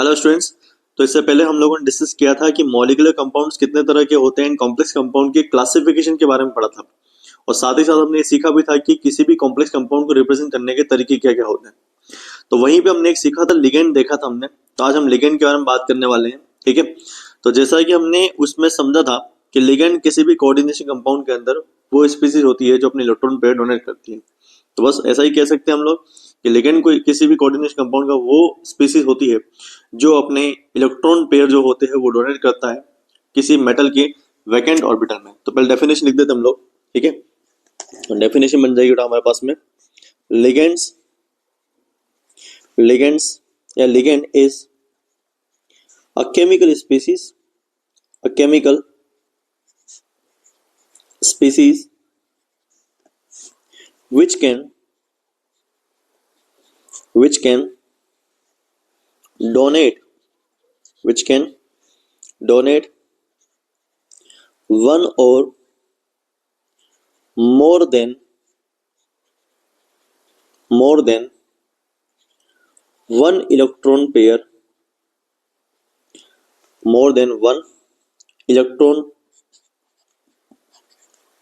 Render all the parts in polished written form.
Hello students. तो इससे पहले हम लोगों ने डिस्कस किया था कि मॉलिक्यूलर कंपाउंड्स कितने तरह के होते हैं, कॉम्प्लेक्स कंपाउंड के क्लासिफिकेशन के बारे में पढ़ा था और साथ ही साथ हमने ये सीखा भी था कि किसी भी कॉम्प्लेक्स कंपाउंड को रिप्रेजेंट करने के तरीके क्या क्या होते हैं। तो वहीं पे हमने एक सीखा था, लिगेंड देखा था हमने। तो आज हम लिगेंड के बारे में बात करने वाले हैं, ठीक है। तो जैसा कि हमने उसमें समझा था कि लिगेंड किसी भी कोऑर्डिनेशन कंपाउंड के अंदर वो स्पीसीज होती है जो अपने इलेक्ट्रॉन पेयर डोनेट करती है। तो बस ऐसा ही कह सकते हैं हम लोग कि लिगेंड कोई किसी भी कोऑर्डिनेशन कंपाउंड का वो स्पीसीज होती है जो अपने इलेक्ट्रॉन पेयर जो होते हैं वो डोनेट करता है किसी मेटल के वैकेंट ऑर्बिटल में। तो पहले डेफिनेशन लिख देते हम लोग, ठीक है। तो डेफिनेशन बन जाएगी हमारे पास में, लिगेंड्स या ligand is a chemical species which can donate one or more than one electron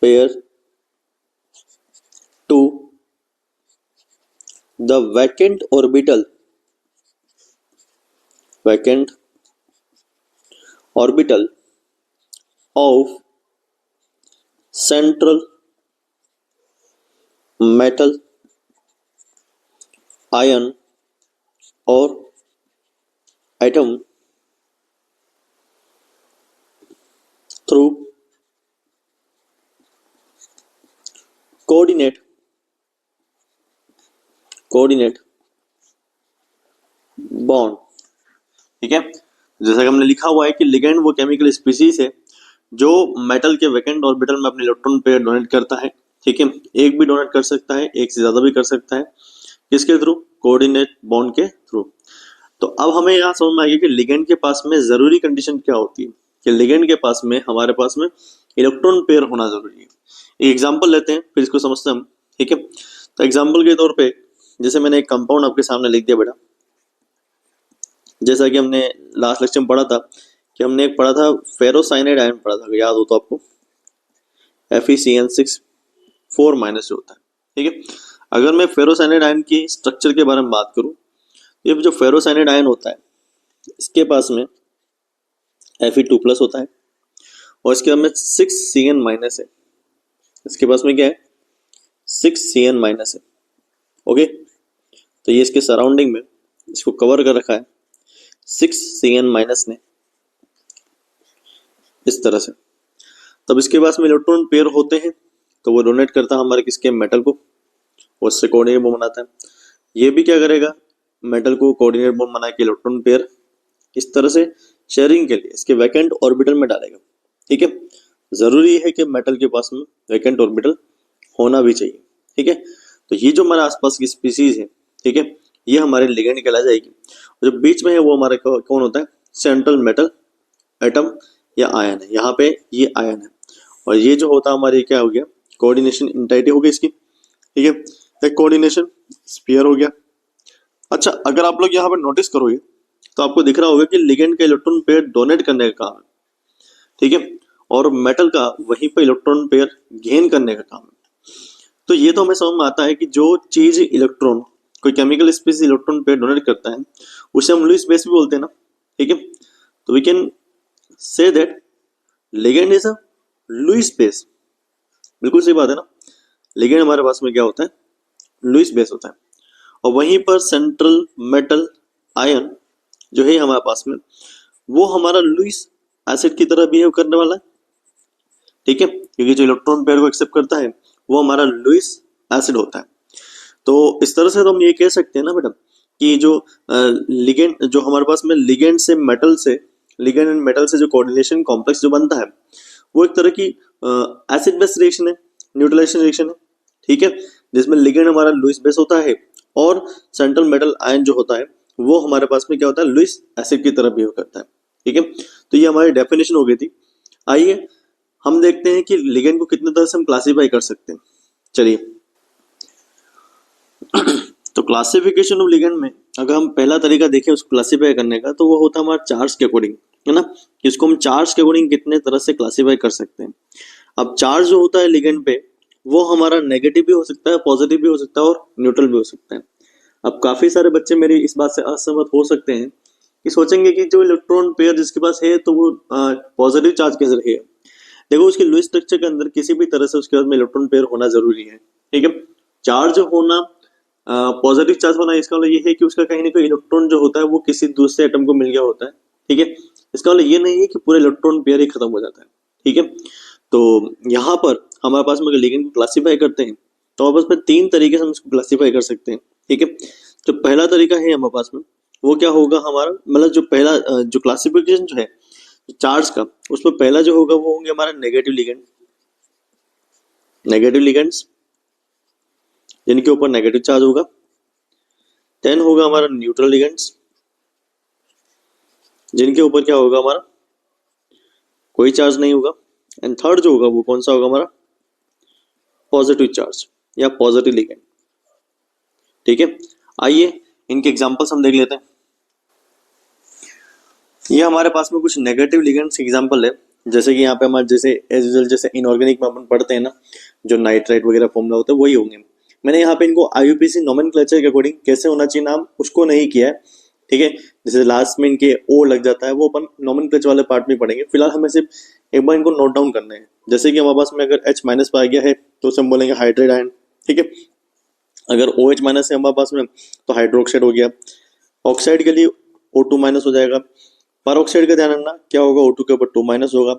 pair to the vacant orbital of central metal ion or atom through coordinate bond, ठीक है। जैसा कि हमने लिखा हुआ है कि लिगेंड वो केमिकल स्पीसीज है जो मेटल के वैकेंट ऑर्बिटल में अपने इलेक्ट्रॉन पेयर डोनेट करता है, ठीक है। एक भी डोनेट कर सकता है, एक से ज्यादा भी कर सकता है। किसके थ्रू? कोऑर्डिनेट बॉन्ड के थ्रू। तो अब हमें यहाँ समझ में आएगी कि लिगेंड के पास में जरूरी कंडीशन क्या होती है कि लिगेंड के पास में हमारे पास में इलेक्ट्रॉन पेयर होना जरूरी है। एक एग्जांपल लेते हैं, फिर इसको समझते हैं हम, ठीक है। तो एग्जांपल के तौर पे जैसे मैंने एक कंपाउंड आपके सामने लिख दिया बेटा, जैसा कि हमने लास्ट लेक्चर में पढ़ा था कि हमने एक पढ़ा था फेरोसाइनाइड आयन पढ़ा था, याद हो तो आपको, FeCN6 4 माइनस जो होता है, ठीक है। अगर मैं फेरोसाइनाइड आयन की स्ट्रक्चर के बारे में बात करूं, ये जो फेरोसाइनाइड आयन होता है इसके पास में Fe2 प्लस होता है और इसके बाद में 6Cn माइनस है। इसके पास में क्या है? 6Cn माइनस है, ओके। तो ये इसके सराउंडिंग में इसको कवर कर रखा है 6Cn माइनस ने, इस तरह से। तब इसके पास में इलेक्ट्रॉन पेयर होते हैं तो वो डोनेट करता है हमारे किसके? मेटल को, और उससे कोऑर्डिनेट बॉन्ड बनाता है। ये भी क्या करेगा? मेटल को कोऑर्डिनेट बॉन्ड बना के इलेक्ट्रॉन पेयर इस तरह से शेयरिंग के लिए इसके वैकेंट ऑर्बिटल में डालेगा, ठीक है। जरूरी है कि मेटल के पास में वैकेंट ऑर्बिटल होना भी चाहिए, ठीक है। तो ये जो हमारे आसपास की स्पीसीज है, ठीक है, ये हमारे लिगेंड कहला जाएगी। जो बीच में है वो हमारे कौन होता है? सेंट्रल मेटल एटम या आयन है। यहाँ पे ये आयन है और ये जो होता है हमारी क्या हो गया? कोऑर्डिनेशन इंटाइटी हो गई इसकी, ठीक है। एक कोऑर्डिनेशन स्फीयर हो गया। अच्छा, अगर आप लोग यहाँ पे नोटिस करोगे तो आपको दिख रहा होगा कि लिगेंड का इलेक्ट्रॉन पेयर डोनेट करने का काम है, ठीक है, और मेटल का वहीं पर इलेक्ट्रॉन पेयर गेन करने का काम है। तो ये तो हमें समझ में आता है कि जो चीज इलेक्ट्रॉन, कोई chemical species electron pair donate करता है उसे हम लुईस बेस भी बोलते हैं ना, ठीक है। तो we can say that ligand is a Lewis base. बिल्कुल सही बात है ना। लिगेंड हमारे पास में क्या होता है? लुईस बेस होता है और वहीं पर सेंट्रल मेटल आयन जो है हमारे पास में वो हमारा लुईस एसिड की तरह बिहेव करने वाला है, ठीक है, क्योंकि जो इलेक्ट्रॉन पेयर को एक्सेप्ट करता है वो हमारा लुईस एसिड होता है। तो इस तरह से तो हम ये कह सकते हैं ना बेटा कि जो लिगेंड जो हमारे पास में लिगेंड एंड मेटल से जो कोऑर्डिनेशन कॉम्प्लेक्स जो बनता है वो एक तरह की एसिड बेस रिएक्शन है, न्यूट्रलाइजेशन रिएक्शन है, ठीक है, जिसमें लिगेंड हमारा लुईस बेस होता है और सेंट्रल मेटल आयन जो होता है वो हमारे पास में क्या होता है? लुईस एसिड की तरह बिहेव करता है, ठीक है। तो ये हमारी डेफिनेशन हो गई थी। आइए हम देखते हैं कि लिगेंड को कितने तरह से हम क्लासीफाई कर सकते हैं। चलिए तो क्लासिफिकेशन ऑफ लिगेंड में अगर हम पहला तरीका देखें उसको क्लासिफाई करने का, तो वो होता है हमारा चार्ज के अकॉर्डिंग, है ना। इसको हम चार्ज के अकॉर्डिंग कितने तरह से क्लासिफाई कर सकते हैं। अब चार्ज जो होता है लिगेंड पे, वो हमारा नेगेटिव भी हो सकता है, पॉजिटिव भी हो सकता है और न्यूट्रल भी हो सकता है। अब काफी सारे बच्चे मेरी इस बात से असहमत हो सकते हैं कि सोचेंगे कि जो इलेक्ट्रॉन पेयर जिसके पास है तो वो पॉजिटिव चार्ज कैसे रहेगा। देखो उसके लुईस स्ट्रक्चर के अंदर किसी भी तरह से उसके बाद में इलेक्ट्रॉन पेयर होना जरूरी है, ठीक है। चार्ज होना, पॉजिटिव चार्ज होना, इसका मतलब ये है कि उसका कहीं ना कहीं इलेक्ट्रॉन जो होता है वो किसी दूसरे एटम को मिल गया होता है, ठीक है। इसका मतलब ये नहीं है कि पूरा इलेक्ट्रॉन पेयर ही खत्म हो जाता है, ठीक है। तो यहाँ पर हमारे पास में लिगेंड को क्लासीफाई करते हैं तो हमारे पास में 3 तरीके से हम इसको क्लासीफाई कर सकते हैं, ठीक है। जो पहला तरीका है हमारे पास में, वो क्या होगा हमारा, मतलब जो पहला जो क्लासिफिकेशन जो है चार्ज का, उसमें पहला जो होगा वो होंगे हमारा नेगेटिव लिगेंड, नेगेटिव लिगेंड्स जिनके ऊपर नेगेटिव चार्ज होगा। देन होगा हमारा न्यूट्रल लिगेंड्स जिनके ऊपर क्या होगा हमारा कोई चार्ज नहीं होगा। एंड थर्ड जो होगा वो कौन सा होगा हमारा पॉजिटिव चार्ज या पॉजिटिव लिगेंड, ठीक है। आइए इनके एग्जांपल्स हम देख लेते हैं। ये हमारे पास में कुछ नेगेटिव लिगेंड्स एग्जांपल है, जैसे कि यहाँ पे हमारे जैसे एज यूजुअल जैसे इनऑर्गेनिक में अपन पढ़ते हैं ना, जो नाइट्राइट वगैरह फॉर्मूला होता है वही होंगे। मैंने यहाँ पे इनको आईयूपीएसी नोमेनक्लेचर के अकॉर्डिंग कैसे होना चाहिए नाम उसको नहीं किया है, ठीक है। जैसे लास्ट में इनके ओ लग जाता है वो अपन नोमेनक्लेचर वाले पार्ट में पढ़ेंगे। फिलहाल हमें सिर्फ एक बार इनको नोट डाउन करना है। जैसे कि हमारे पास में अगर H माइनस पाया गया है तो उसे हम बोलेंगे हाइड्रेट आयन, ठीक है। अगर OH माइनस है हमारे पास में तो हाइड्रोक्साइड हो गया। ऑक्साइड के लिए O2 माइनस हो जाएगा। पर ऑक्साइड का ध्यान रखना क्या होगा, O2 के ऊपर 2 माइनस होगा।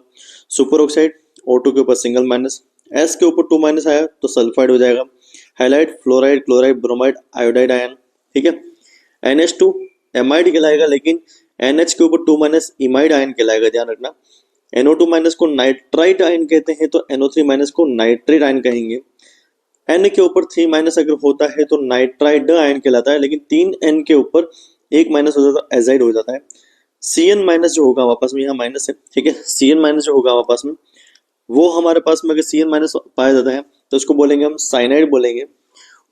सुपर ऑक्साइड O2 के ऊपर सिंगल माइनस, S के ऊपर 2 माइनस आया तो सल्फाइड हो जाएगा। Highlight, fluoride, chloride, bromide, iodide ion, ठीक है। NH2 एमाइड कहलाएगा, लेकिन NH के ऊपर 2 माइनस इमाइड आयन कहलाएगा, ध्यान रखना। NO2 माइनस को नाइट्राइट आयन कहते हैं तो NO3 माइनस को नाइट्रेट आयन कहेंगे। N के ऊपर 3 माइनस अगर होता है तो नाइट्राइड आयन कहलाता है, लेकिन 3 N के ऊपर 1 माइनस हो जाता है एजाइड हो जाता है। Cn माइनस जो होगा वापस में यहाँ माइनस है, ठीक है। Cn माइनस जो होगा वापस में वो हमारे पास में अगर Cn माइनस पाया जाता है तो उसको बोलेंगे हम साइनाइड बोलेंगे।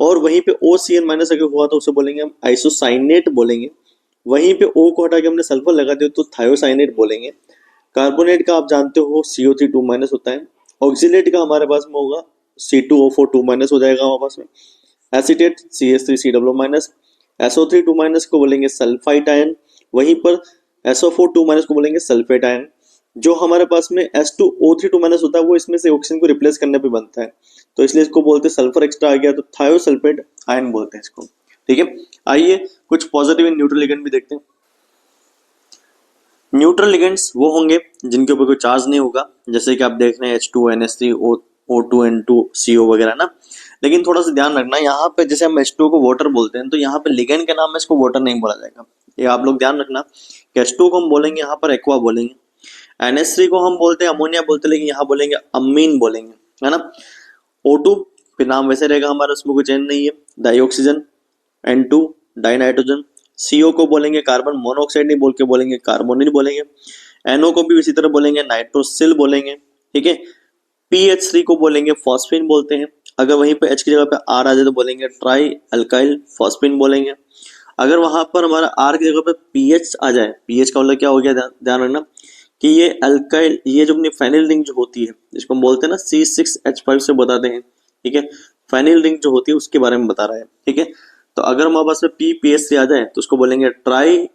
और वहीं पे OCn माइनस अगर हुआ तो उसे बोलेंगे हम आइसोसाइनेट बोलेंगे। वहीं पे O को हटा के हमने सल्फर लगा दिया तो थायोसाइनेट बोलेंगे। कार्बोनेट का आप जानते हो CO3 2 माइनस होता है। ऑक्सीलेट का हमारे पास में होगा C2O4 2 माइनस हो जाएगा हमारे पास में। Acetate CH3COO minus. SO3 2 minus को बोलेंगे सल्फाइट आयन। वहीं पर SO4 2 माइनस को बोलेंगे सल्फेट आयन। जो हमारे पास में S2O3 2 माइनस होता है वो इसमें से ऑक्सीजन को रिप्लेस करने पे बनता है, तो इसलिए इसको बोलते हैं सल्फर एक्स्ट्रा आ गया तो थायोसल्फेट आयन बोलते हैं इसको, ठीक है। आइए कुछ पॉजिटिव एंड न्यूट्रल लिगेंड भी देखते हैं। न्यूट्रल लिगेंड्स वो होंगे जिनके ऊपर कोई चार्ज नहीं होगा, जैसे कि आप देख रहे हैं H2 NH3 O2 N2 CO वगैरह ना। लेकिन थोड़ा सा ध्यान रखना, यहाँ पे जैसे हम H2 को वाटर बोलते हैं तो यहाँ पे लिगेंड के नाम में इसको वाटर नहीं बोला जाएगा, ये आप लोग ध्यान रखना कि H2 को हम बोलेंगे यहाँ पर एक्वा बोलेंगे। NH3 को हम बोलते हैं अमोनिया बोलते हैं, लेकिन यहाँ बोलेंगे अमीन बोलेंगे, है ना। O2 फिर नाम वैसे रहेगा हमारा, उसमें कोई चेंज नहीं है। Dioxygen, N2 die nitrogen. CO को बोलेंगे कार्बन मोनोऑक्साइड नहीं बोल के बोलेंगे कार्बोनिल बोलेंगे। NO को भी इसी तरह बोलेंगे नाइट्रोसिल बोलेंगे, ठीक है। PH3 को बोलेंगे फॉस्फिन बोलते हैं। अगर वहीं पे H की जगह पे R आ जाए तो बोलेंगे ट्राई अल्काइल फॉस्फिन बोलेंगे। अगर वहां पर हमारा R की जगह पे PH आ जाए, PH का मतलब क्या हो गया, ध्यान रखना कि ये अल्काइल, ये जो अपनी फेनिल रिंग जो होती है जिसको हम बोलते हैं ना C6H5 से बताते हैं, ठीक है। फेनिल रिंग जो होती है उसके बारे में बता रहा है, ठीक है। तो अगर हमारे पास में PPH3 आ जाए तो उसको बोलेंगे ट्राई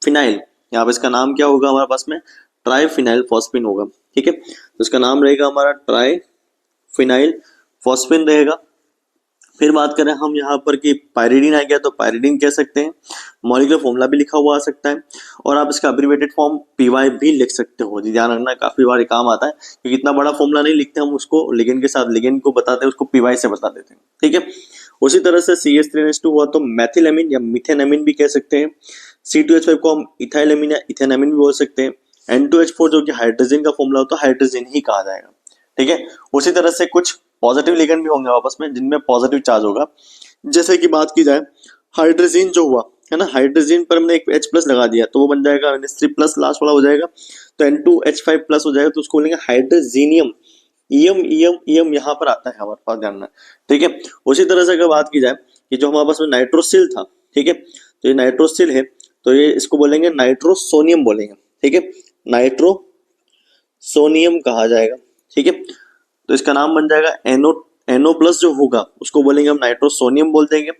फिनाइल। यहाँ पे इसका नाम क्या होगा हमारे पास में ट्राई फिनाइल फॉस्फिन होगा, ठीक है। तो इसका नाम रहेगा हमारा ट्राई फिनाइल फॉस्फिन रहेगा। फिर बात करें हम यहाँ पर कि पायरिडीन आ गया तो पायरिडीन कह सकते हैं। मॉलिक्यूलर फॉर्मूला भी लिखा हुआ आ सकता है और आप इसका अब्रिवेटेड फॉर्म PY भी लिख सकते हो। जी ध्यान रखना, काफी बार काम आता है क्योंकि इतना बड़ा फॉर्मूला नहीं लिखते हम, उसको लिगेंड के साथ लिगेंड को बताते हैं, उसको PY से बता देते हैं, ठीक है। उसी तरह से CH3NH2 हुआ तो मैथिलएमीन या मिथेनएमीन भी कह सकते हैं। C2H5 को हम इथाइलएमीन या इथेनएमीन भी बोल सकते हैं। N2H4 जो कि हाइड्रोजन का फॉर्मूला होता है हाइड्रोजन ही कहा जाएगा, ठीक है। उसी तरह से कुछ पॉजिटिव लिगेंड भी होंगे आपस में जिनमें पॉजिटिव चार्ज होगा। जैसे कि बात की जाए हाइड्रोजन जो हुआ है ना, हाइड्रोजन पर हमने एक H+ लगा दिया तो वो बन जाएगा NH3+ लास्ट वाला हो जाएगा, तो N2H5+ हो जाएगा तो उसको बोलेंगे हाइड्रोजीनियम। ईएम ईएम ईएम यहाँ पर आता है हमारे पास, ध्यान रखना, ठीक है। उसी तरह से अगर बात की जाए कि जो हमारे पास में नाइट्रोसिल था, ठीक है, तो ये नाइट्रोसिल है, तो ये इसको बोलेंगे नाइट्रोसोनियम बोलेंगे, ठीक है, नाइट्रोसोनियम कहा जाएगा, ठीक है। तो इसका नाम बन जाएगा NO प्लस जो होगा उसको बोलेंगे हम नाइट्रोसोनियम बोल देंगे,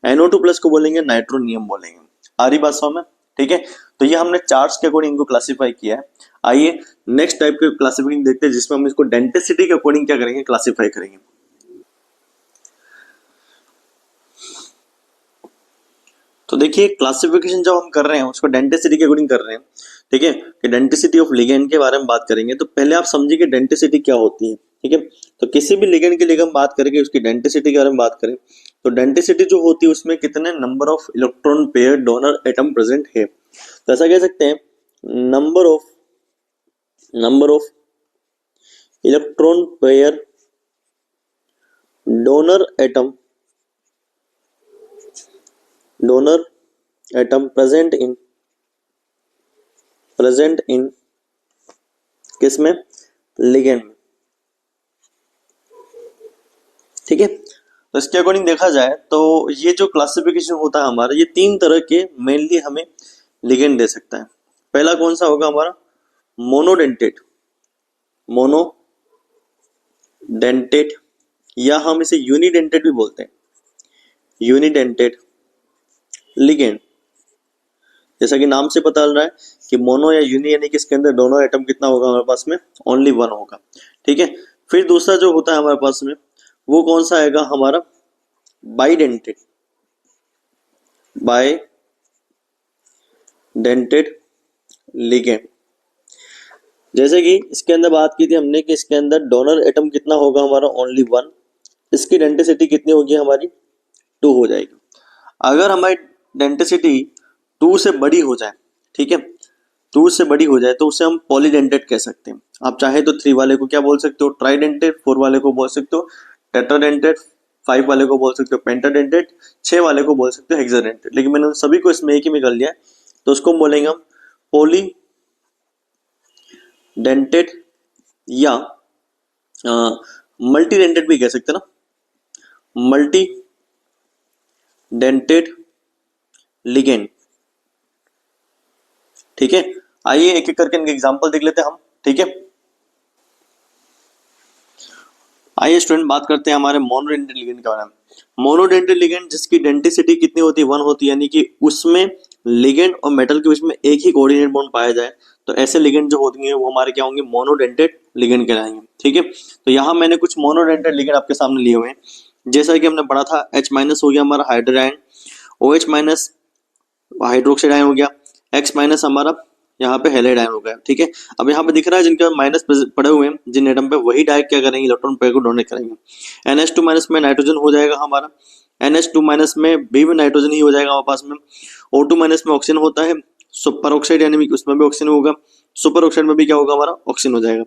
NO2 प्लस को बोलेंगे नाइट्रोनियम बोलेंगे। आ रही बात समझ में, ठीक है। तो ये हमने चार्ट्स के अकॉर्डिंग इनको क्लासिफाई किया है। आइए नेक्स्ट टाइप के क्लासिफिकेशन देखते हैं, जिसमें हम इसको डेंसिटी के अकॉर्डिंग क्या करेंगे, क्लासिफाई करेंगे। तो देखिए क्लासिफिकेशन जब हम कर रहे हैं उसको डेंसिटी के अकॉर्डिंग कर रहे हैं, ठीक है, कि डेंसिटी ऑफ लिगेंड के बारे में बात करेंगे। तो पहले आप समझिए कि डेंसिटी क्या होती है, ठीक है। तो किसी भी लिगेंड के लिए हम बात करेंगे उसकी डेंसिटी के बारे में बात करें, तो डेंसिटी जो होती है उसमें कितने number of electron pair donor atom present है। तो ऐसा कह सकते हैं number of electron pair donor atom present in किसमें, लिगेंड में, ठीक है। तो इसके अकॉर्डिंग देखा जाए तो ये जो क्लासिफिकेशन होता है हमारा, ये 3 तरह के मेनली हमें लिगेंड दे सकता है। पहला कौन सा होगा हमारा, मोनोडेंटेट या हम इसे यूनिडेंटेट भी बोलते हैं, यूनिडेंटेट लिगेंड। जैसा कि नाम से पता चल रहा है कि मोनो या यूनि यानी कि इसके अंदर दोनों एटम कितना होगा हमारे पास में, ओनली 1 होगा, ठीक है। फिर दूसरा जो होता है हमारे पास में वो कौन सा आएगा हमारा, बाइडेंटेड लिगेंड। जैसे कि इसके अंदर बात की थी हमने कि इसके अंदर डोनर एटम कितना होगा हमारा, ओनली 1, इसकी डेंसिटी कितनी होगी हमारी, 2 हो जाएगी। अगर हमारी डेंसिटी 2 से बड़ी हो जाए, ठीक है, 2 से बड़ी हो जाए तो उसे हम पॉलीडेंटेड कह सकते हैं। आप चाहे तो 3 वाले को क्या बोल सकते हो, ट्राइडेंटेड, 4 वाले को बोल सकते हो टेट्राडेंटेड, 5 वाले को बोल सकते हो पेंटाडेंटेड, 6 वाले को बोल सकते हो हेक्साडेंटेड। लेकिन मैंने सभी को इसमें एक ही में कर लिया है, तो उसको बोलेंगे हम पॉलीडेंटेड या मल्टीडेंटेड भी कह सकते हैं ना, मल्टीडेंटेड लिगेंड, ठीक है। आइए एक एक करके इनके एग्जांपल देख लेते हैं हम, ठीक है। आइए स्टूडेंट बात करते हैं हमारे मोनोडेंटेड लिगेंड के बारे में। मोनोडेंटेड लिगेंड जिसकी डेंसिटी कितनी होती है, 1 होती है, यानी कि उसमें लिगेंड और मेटल के बीच में एक ही कोऑर्डिनेट बॉन्ड पाया जाए, तो ऐसे लिगेंड जो होंगे वो हमारे क्या होंगे, मोनोडेंटेड लिगेंड कहलाएंगे, ठीक है। तो यहाँ मैंने कुछ मोनोडेंटेड लिगेंड आपके सामने लिए हुए हैं, जैसा कि हमने पढ़ा था H- हो गया हमारा hydrogen ion, OH- hydroxide ion हो गया, X- हमारा यहाँ पे हैलाइड आयन हो गया, ठीक है। अब यहाँ पे दिख रहा है जिनके माइनस पड़े हुए हैं जिन एटम पे, वही डायरेक्ट क्या करेंगे, इलेक्ट्रॉन पेयर को डोनेट करेंगे। NH2- में नाइट्रोजन हो जाएगा हमारा, NH2- में भी नाइट्रोजन ही हो जाएगा हमारे पास में। O2- में ऑक्सीजन होता है, सुपर ऑक्साइड यानी उसमें भी ऑक्सीजन होगा, सुपर ऑक्साइड में भी क्या होगा हमारा, ऑक्सीजन हो जाएगा।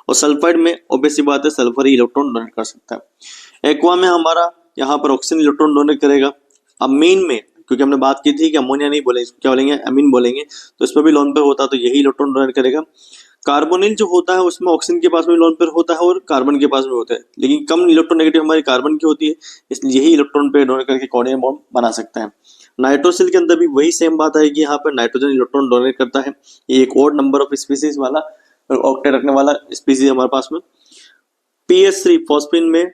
और सल्फाइड में ऑब्वियस सी बात है सल्फर ही इलेक्ट्रॉन डोनेट कर सकता है। एक्वा में हमारा यहाँ पर ऑक्सीजन इलेक्ट्रॉन डोनेट करेगा। अमीन में, क्योंकि हमने बात की थी कि अमोनिया नहीं बोलेंगे, क्या बोलेंगे, अमीन बोलेंगे, तो इसमें भी लोन पेयर होता है, तो यही इलेक्ट्रॉन डोनेट करेगा। कार्बोनिल जो होता है उसमें ऑक्सीजन के पास में लोन पेयर होता है और कार्बन के पास में होता है, लेकिन कम इलेक्ट्रोनेगेटिव हमारी कार्बन की होती है, इसलिए यही इलेक्ट्रॉन पेयर डोनेट करके कोऑर्डिनेट बॉन्ड बना सकता है। नाइट्रोसिल के अंदर भी वही सेम बात आएगी, यहाँ पर नाइट्रोजन इलेक्ट्रॉन डोनेट करता है, ये एक और नंबर ऑफ स्पीसीज वाला ऑक्टेट रखने वाला स्पीसीज हमारे पास में। PS3 फॉस्फिन में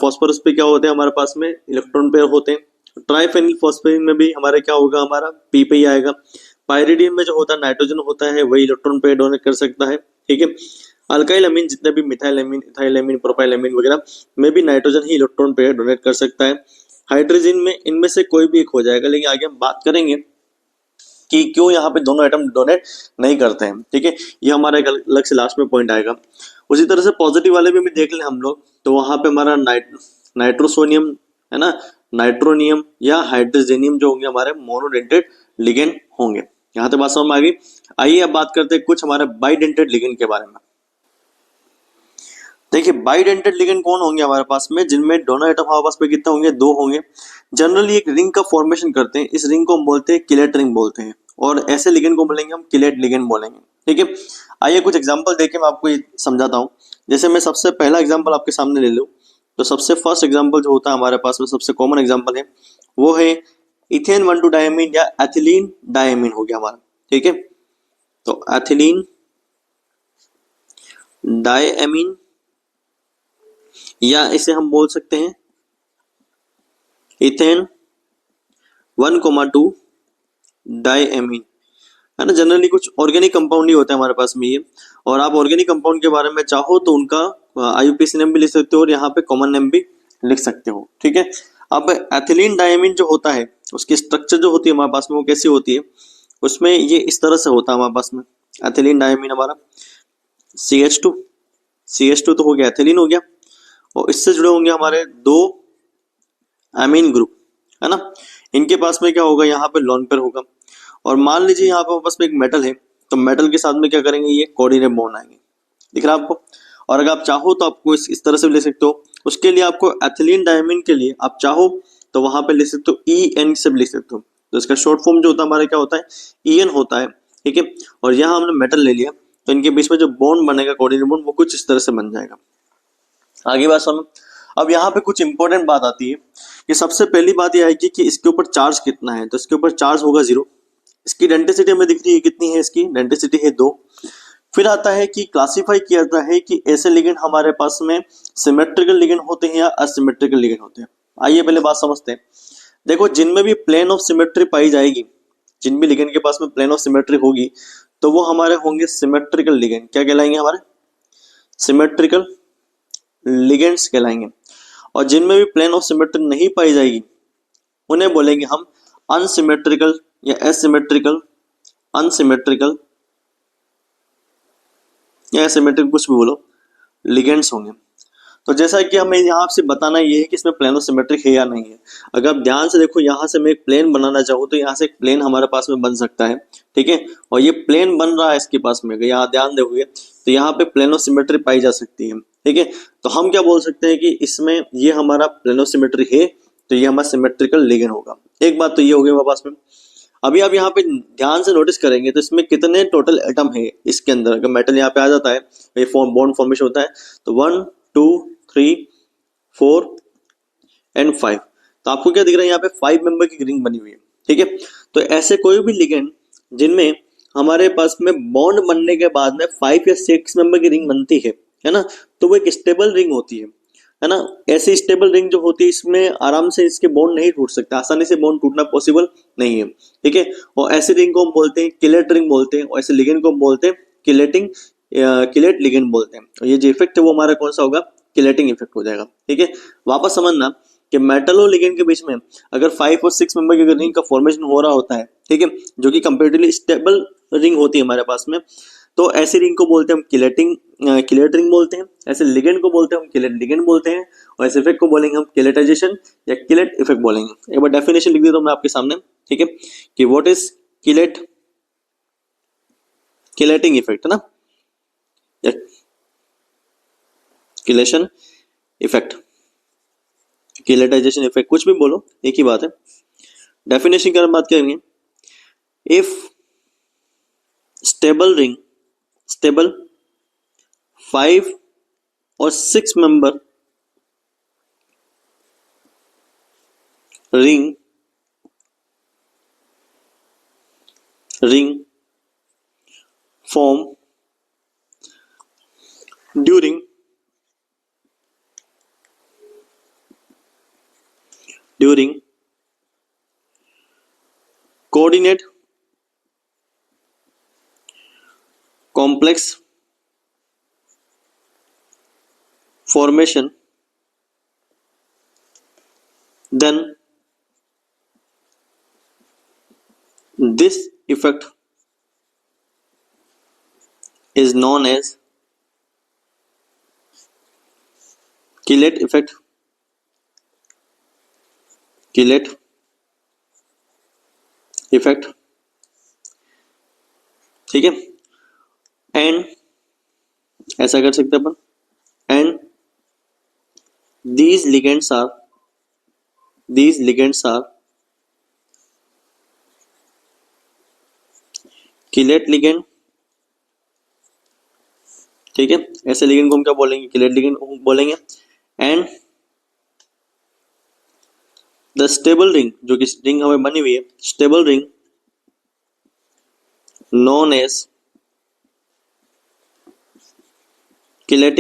फॉस्फोरस पे क्या होते हैं हमारे पास में, इलेक्ट्रॉन पेयर होते हैं। ट्राइफेनिल फॉस्फेट में भी हमारे क्या होगा, हमारा P पे ही आएगा। पायरिडिन में जो होता है नाइट्रोजन होता है, वही इलेक्ट्रॉन पेयर डोनेट कर सकता है, ठीक है। अल्काइल अमीन जितने भी मिथाइल अमीन, इथाइल अमीन, प्रोपाइल अमीन वगैरह में भी नाइट्रोजन ही इलेक्ट्रॉन पेयर डोनेट कर सकता है। हाइड्रोजन में इनमें से कोई भी एक हो जाएगा, लेकिन आगे हम बात करेंगे कि क्यों यहाँ पे दोनों एटम डोनेट नहीं करते हैं, ठीक है। ये हमारा एक अलग से लास्ट में पॉइंट आएगा। उसी तरह से पॉजिटिव वाले भी देख लें हम लोग, तो वहां पे हमारा नाइट्रोसोनियम है ना, नाइट्रोनियम या हाइड्रोजेनियम जो होंगे हमारे मोनोडेंटेड लिगेंड होंगे। यहाँ तक बात समझ में आ गई। आइए अब बात करते हैं कुछ हमारे बाइडेंटेड लिगेंड के बारे में। देखिए बाइडेंटेड लिगेंड कौन होंगे हमारे पास में, जिनमें दोनों एटम हमारे पास में कितने होंगे, 2 होंगे। जनरली एक रिंग का फॉर्मेशन करते हैं, इस रिंग को हम बोलते हैं किलेट रिंग बोलते हैं, और ऐसे लिगेंड को बोलेंगे हम किलेट लिगेंड बोलेंगे, ठीक है। आइए कुछ एग्जांपल देके मैं आपको ये समझाता हूँ। जैसे मैं सबसे पहला एग्जांपल आपके सामने ले लूँ, तो सबसे फर्स्ट एग्जांपल जो होता है हमारे पास में, सबसे कॉमन एग्जांपल है वो है इथेन 1,2 डायमीन या एथिलीन डायमीन हो गया हमारा। ठीक है, तो एथिलीन डायमीन या इसे हम बोल सकते हैं इथेन 1,2 डायमीन, है ना। जनरली कुछ ऑर्गेनिक कंपाउंड ही होता है हमारे पास में ये, और आप ऑर्गेनिक कंपाउंड के बारे में चाहो तो उनका आईयूपीएसी नेम भी लिख सकते हो और यहाँ पे कॉमन नेम भी लिख सकते हो। ठीक है, अब एथिलीन डायमीन जो होता है उसकी स्ट्रक्चर जो होती है हमारे पास में वो कैसी होती है, उसमें ये इस तरह से होता है हमारे पास में। एथिलीन डायमीन हमारा CH2 तो हो गया, एथिलीन हो गया, और इससे जुड़े होंगे हमारे दो एमीन ग्रुप, है ना। इनके पास में क्या होगा, यहाँ पे लोन पेयर होगा, और मान लीजिए यहाँ पे हमारे पास में एक मेटल है, तो मेटल के साथ में क्या करेंगे, ये कोऑर्डिनेट बॉन्ड आएंगे, दिख रहा है आपको। और अगर आप चाहो तो आपको इस तरह से भी ले सकते हो। उसके लिए आपको एथिलीन डायमीन के लिए आप चाहो तो वहां पे लिख सकते हो EN से भी लिख सकते हो। तो इसका शॉर्ट फॉर्म जो होता है हमारा क्या होता है, EN होता है। ठीक है, और यहाँ हमने मेटल ले लिया तो इनके बीच में जो बॉन्ड बनेगा कोऑर्डिनेट बॉन्ड वो कुछ इस तरह से बन जाएगा। आगे बात सुनो, अब यहाँ पे कुछ इंपॉर्टेंट बात आती है कि सबसे पहली बात यह आएगी कि इसके ऊपर चार्ज कितना है, तो इसके ऊपर चार्ज होगा 0। इसकी डेंसिटी हमें दिख रही है कितनी है, इसकी डेंसिटी है 2। फिर आता है कि क्लासिफाई किया जाता है कि ऐसे लिगेंड हमारे पास में सिमेट्रिकल लिगेंड होते हैं या असिमेट्रिकल लिगेंड होते हैं। आइए पहले बात समझते हैं। देखो, जिनमें भी प्लेन ऑफ सिमेट्री पाई जाएगी, जिन भी लिगेंड के पास में प्लेन ऑफ सिमेट्री होगी, तो वो हमारे होंगे सिमेट्रिकल लिगेंड। क्या कहलाएंगे, हमारे सिमेट्रिकल लिगेंड्स कहलाएंगे। और जिनमें भी प्लेन ऑफ सिमेट्री नहीं पाई जाएगी उन्हें बोलेंगे हम अनसिमेट्रिकल या एसिमेट्रिकल, अनसिमेट्रिकल या एसिमेट्रिक, कुछ भी बोलो, लिगेंड्स होंगे। तो जैसा कि हमें यहाँ से बताना ये है कि इसमें प्लेन ऑफ सिमेट्रिक है या नहीं है। अगर आप ध्यान से देखो, यहाँ से मैं एक प्लेन बनाना चाहूँ तो यहाँ से एक प्लेन हमारे पास में बन सकता है। ठीक है, और ये प्लेन बन रहा है इसके पास में, अगर यहाँ ध्यान दोगे तो यहाँ पे प्लेन ऑफ सिमेट्री पाई जा सकती है। ठीक है, तो हम क्या बोल सकते हैं कि इसमें ये हमारा प्लेन ऑफ सिमेट्री है, तो ये हमारा सिमेट्रिकल लिगेंड होगा। एक बात तो ये हो गई हमारे पास में। अभी आप यहाँ पे ध्यान से नोटिस करेंगे तो इसमें कितने टोटल एटम है इसके अंदर। अगर मेटल यहाँ पे आ जाता है, ये बॉन्ड फॉर्मेशन होता है, तो 1 2 3 4 एंड 5, तो आपको क्या दिख रहा है, यहाँ पे 5 मेंबर की रिंग बनी हुई है। ठीक है, तो ऐसे कोई भी लिगेंड जिनमें हमारे पास में बॉन्ड बनने के बाद में 5 या 6 मेंबर की रिंग बनती है ना, तो वो एक स्टेबल रिंग होती है ना। ऐसी स्टेबल रिंग जो होती है इसमें आराम से इसके बॉन्ड नहीं टूट सकते, आसानी से बॉन्ड टूटना पॉसिबल नहीं है। ठीक है, और ऐसी रिंग को हम बोलते हैं किलेट रिंग बोलते हैं, और ऐसे लिगेंड को हम बोलते हैं किलेट लिगेंड बोलते हैं। और ये जो इफेक्ट है वो हमारा कौन सा होगा, किलेटिंग इफेक्ट हो जाएगा। ठीक है, वापस समझना कि मेटल और लिगेंड के बीच में अगर 5 और 6 मेंबर की रिंग का फॉर्मेशन हो रहा होता है, ठीक है, जो कि कंपेरेटिवली स्टेबल रिंग होती है हमारे पास में, तो ऐसी रिंग को बोलते हैं हम किलेट रिंग बोलते हैं। ऐसे लिगेंड को बोलते हैं हम किलेट लिगेंड बोलते हैं, और ऐसे इफेक्ट को बोलेंगे हम किलेटाइजेशन या किलेट इफेक्ट बोलेंगे। एक बार डेफिनेशन लिख देता हूं मैं आपके सामने। ठीक है, कि व्हाट इज किलेटिंग इफेक्ट, है ना, या किलेशन इफेक्ट, किलेटाइजेशन इफेक्ट, कुछ भी बोलो एक ही बात है। डेफिनेशन की बात करेंगे, इफ स्टेबल 5 और 6 member ring form during coordinate complex formation, then this effect is known as Killet effect, ठीक है। एंड ऐसा कर सकते अपन, and these ligands are chelate ligand. ठीक है, ऐसे लिगेंड को हम क्या बोलेंगे, किलेट लिगेंड बोलेंगे। एंड द स्टेबल रिंग, जो कि रिंग हमें बनी हुई है, stable ring known as chelate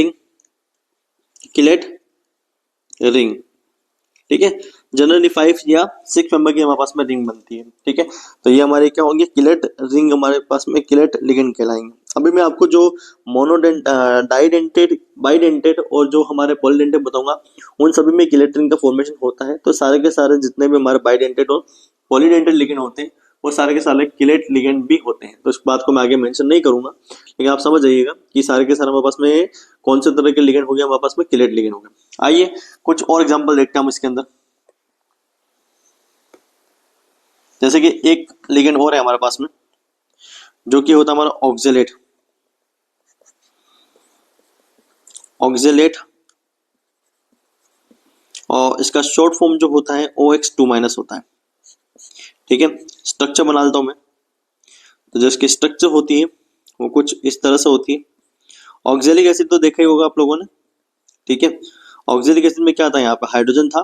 ring. ठीक है, जनरली 5 या 6 मेंबर की हमारे पास में रिंग बनती है। ठीक है, तो ये हमारे क्या होंगे, किलेट रिंग हमारे पास में किलेट लिगेंड कहलाएंगे। अभी मैं आपको जो मोनोडेंट डाइडेंटेड बाइडेंटेड और जो हमारे पॉलीडेंटेड बताऊंगा, उन सभी में किलेट रिंग का फॉर्मेशन होता है। तो सारे के सारे जितने भी हमारे बाइडेंटेड और पॉलीडेंटेड लिगेंड होते हैं वो सारे के सारे किलेट लिगेंड भी होते हैं। तो इस बात को मैं आगे मेंशन नहीं करूंगा, लेकिन आप समझ जाइएगा कि सारे के सारे हमारे पास में कौन से तरह के लिगेंड हो गए, हमारे पास में किलेट लिगेंड हो गए। आइए कुछ और एग्जांपल देखते हैं हम इसके अंदर। जैसे कि एक लिगेंड और है हमारे पास में, जो कि होता है हमारा ऑक्जेलेट, और इसका शॉर्ट फॉर्म जो होता है OX2- होता है। ठीक है, स्ट्रक्चर बना लेता हूं मैं। तो जो इसकी स्ट्रक्चर होती है वो कुछ इस तरह से होती है। ऑक्जेलिक एसिड तो देखा ही होगा आप लोगों ने। ठीक है, ऑक्जेलिक एसिड में क्या था, यहाँ पे हाइड्रोजन था,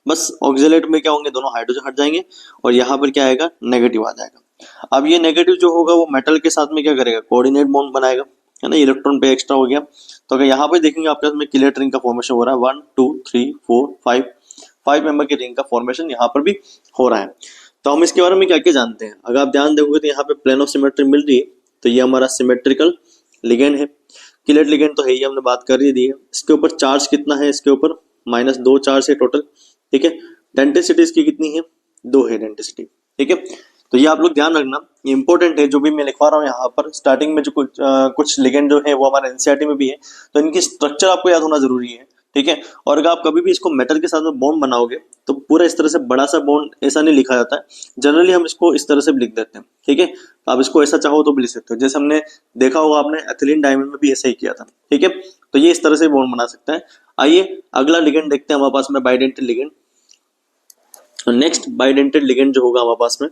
बस ऑक्जेलेट में क्या होंगे, दोनों हाइड्रोजन हट जाएंगे और यहाँ पर क्या आएगा, नेगेटिव आ जाएगा। अब ये नेगेटिव जो होगा वो मेटल के साथ में क्या करेगा, कोऑर्डिनेट बॉन्ड बनाएगा, है ना, इलेक्ट्रॉन पे एक्स्ट्रा हो गया। तो अगर यहाँ पे देखेंगे आपके पास में किलेट रिंग का फॉर्मेशन हो रहा है, 1 2 3 4 5 मेंबर की रिंग का फॉर्मेशन यहाँ पर भी हो रहा है। तो हम इसके बारे में क्या क्या जानते हैं, अगर आप ध्यान देखोगे तो यहाँ पे प्लेन ऑफ सिमेट्री मिल रही है, तो ये हमारा सिमेट्रिकल लिगेंड है। किलेट लिगेंड तो है ही, हमने बात कर ही दी है। इसके ऊपर चार्ज कितना है, इसके ऊपर -2 चार्ज है टोटल। ठीक है, डेंसिटी इसकी कितनी है, 2 है डेंसिटी। ठीक है, तो ये आप लोग ध्यान रखना, ये इंपॉर्टेंट है जो भी मैं लिखवा रहा हूँ यहाँ पर। स्टार्टिंग में जो कुछ लिगेंड जो है वो हमारे एनसीईआरटी में भी है, तो इनकी स्ट्रक्चर आपको याद होना जरूरी है। ठीक है, और अगर आप कभी भी इसको मेटल के साथ में बॉन्ड बनाओगे तो पूरा इस तरह से बड़ा सा बॉन्ड ऐसा नहीं लिखा जाता है, जनरली हम इसको इस तरह से भी लिख देते हैं। ठीक है, तो आप इसको ऐसा चाहो तो भी लिख सकते हो, जैसे हमने देखा होगा आपने एथिलीन डायमंड में भी ऐसा ही किया था। ठीक है, तो ये इस तरह से बॉन्ड बना सकता है। आइए अगला लिगेंड देखते हैं हमारे पास में, bidentate ligand. Next bidentate ligand जो होगा हमारे पास में,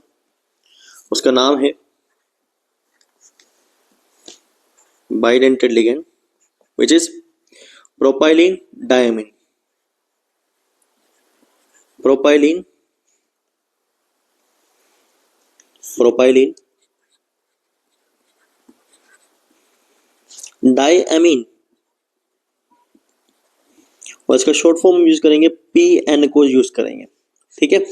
उसका नाम है bidentate ligand which is propylene diamine. Propylene diamine, और इसका शॉर्ट फॉर्म यूज करेंगे PN को यूज करेंगे। ठीक है,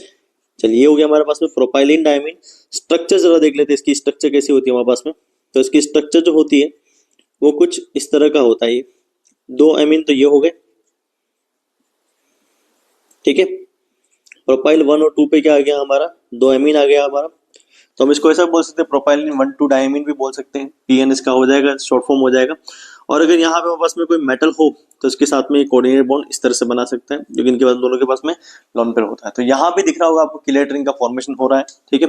चलिए हो गया हमारे पास में प्रोपाइलिन डायमीन। स्ट्रक्चर जरा देख लेते हैं, इसकी स्ट्रक्चर कैसी होती है हमारे पास में। तो इसकी स्ट्रक्चर जो होती है वो कुछ इस तरह का होता है। 2 एमीन तो ये हो गए। ठीक है, प्रोपाइल 1 और 2 पे क्या आ गया हमारा, 2 एमीन आ गया हमारा। तो हम इसको ऐसा बोल सकते हैं, प्रोपाइलिन 1,2 डायमीन भी बोल सकते हैं, PN इसका हो जाएगा, शॉर्ट फॉर्म हो जाएगा। और अगर यहाँ पे पास में कोई मेटल हो तो इसके साथ में कोऑर्डिनेट बॉन्ड इस तरह से बना सकते हैं, जो कि इनके पास दोनों के पास में लोन पेयर होता है। तो यहाँ पे दिख रहा होगा आपको किलेट रिंग का फॉर्मेशन हो रहा है। ठीक है,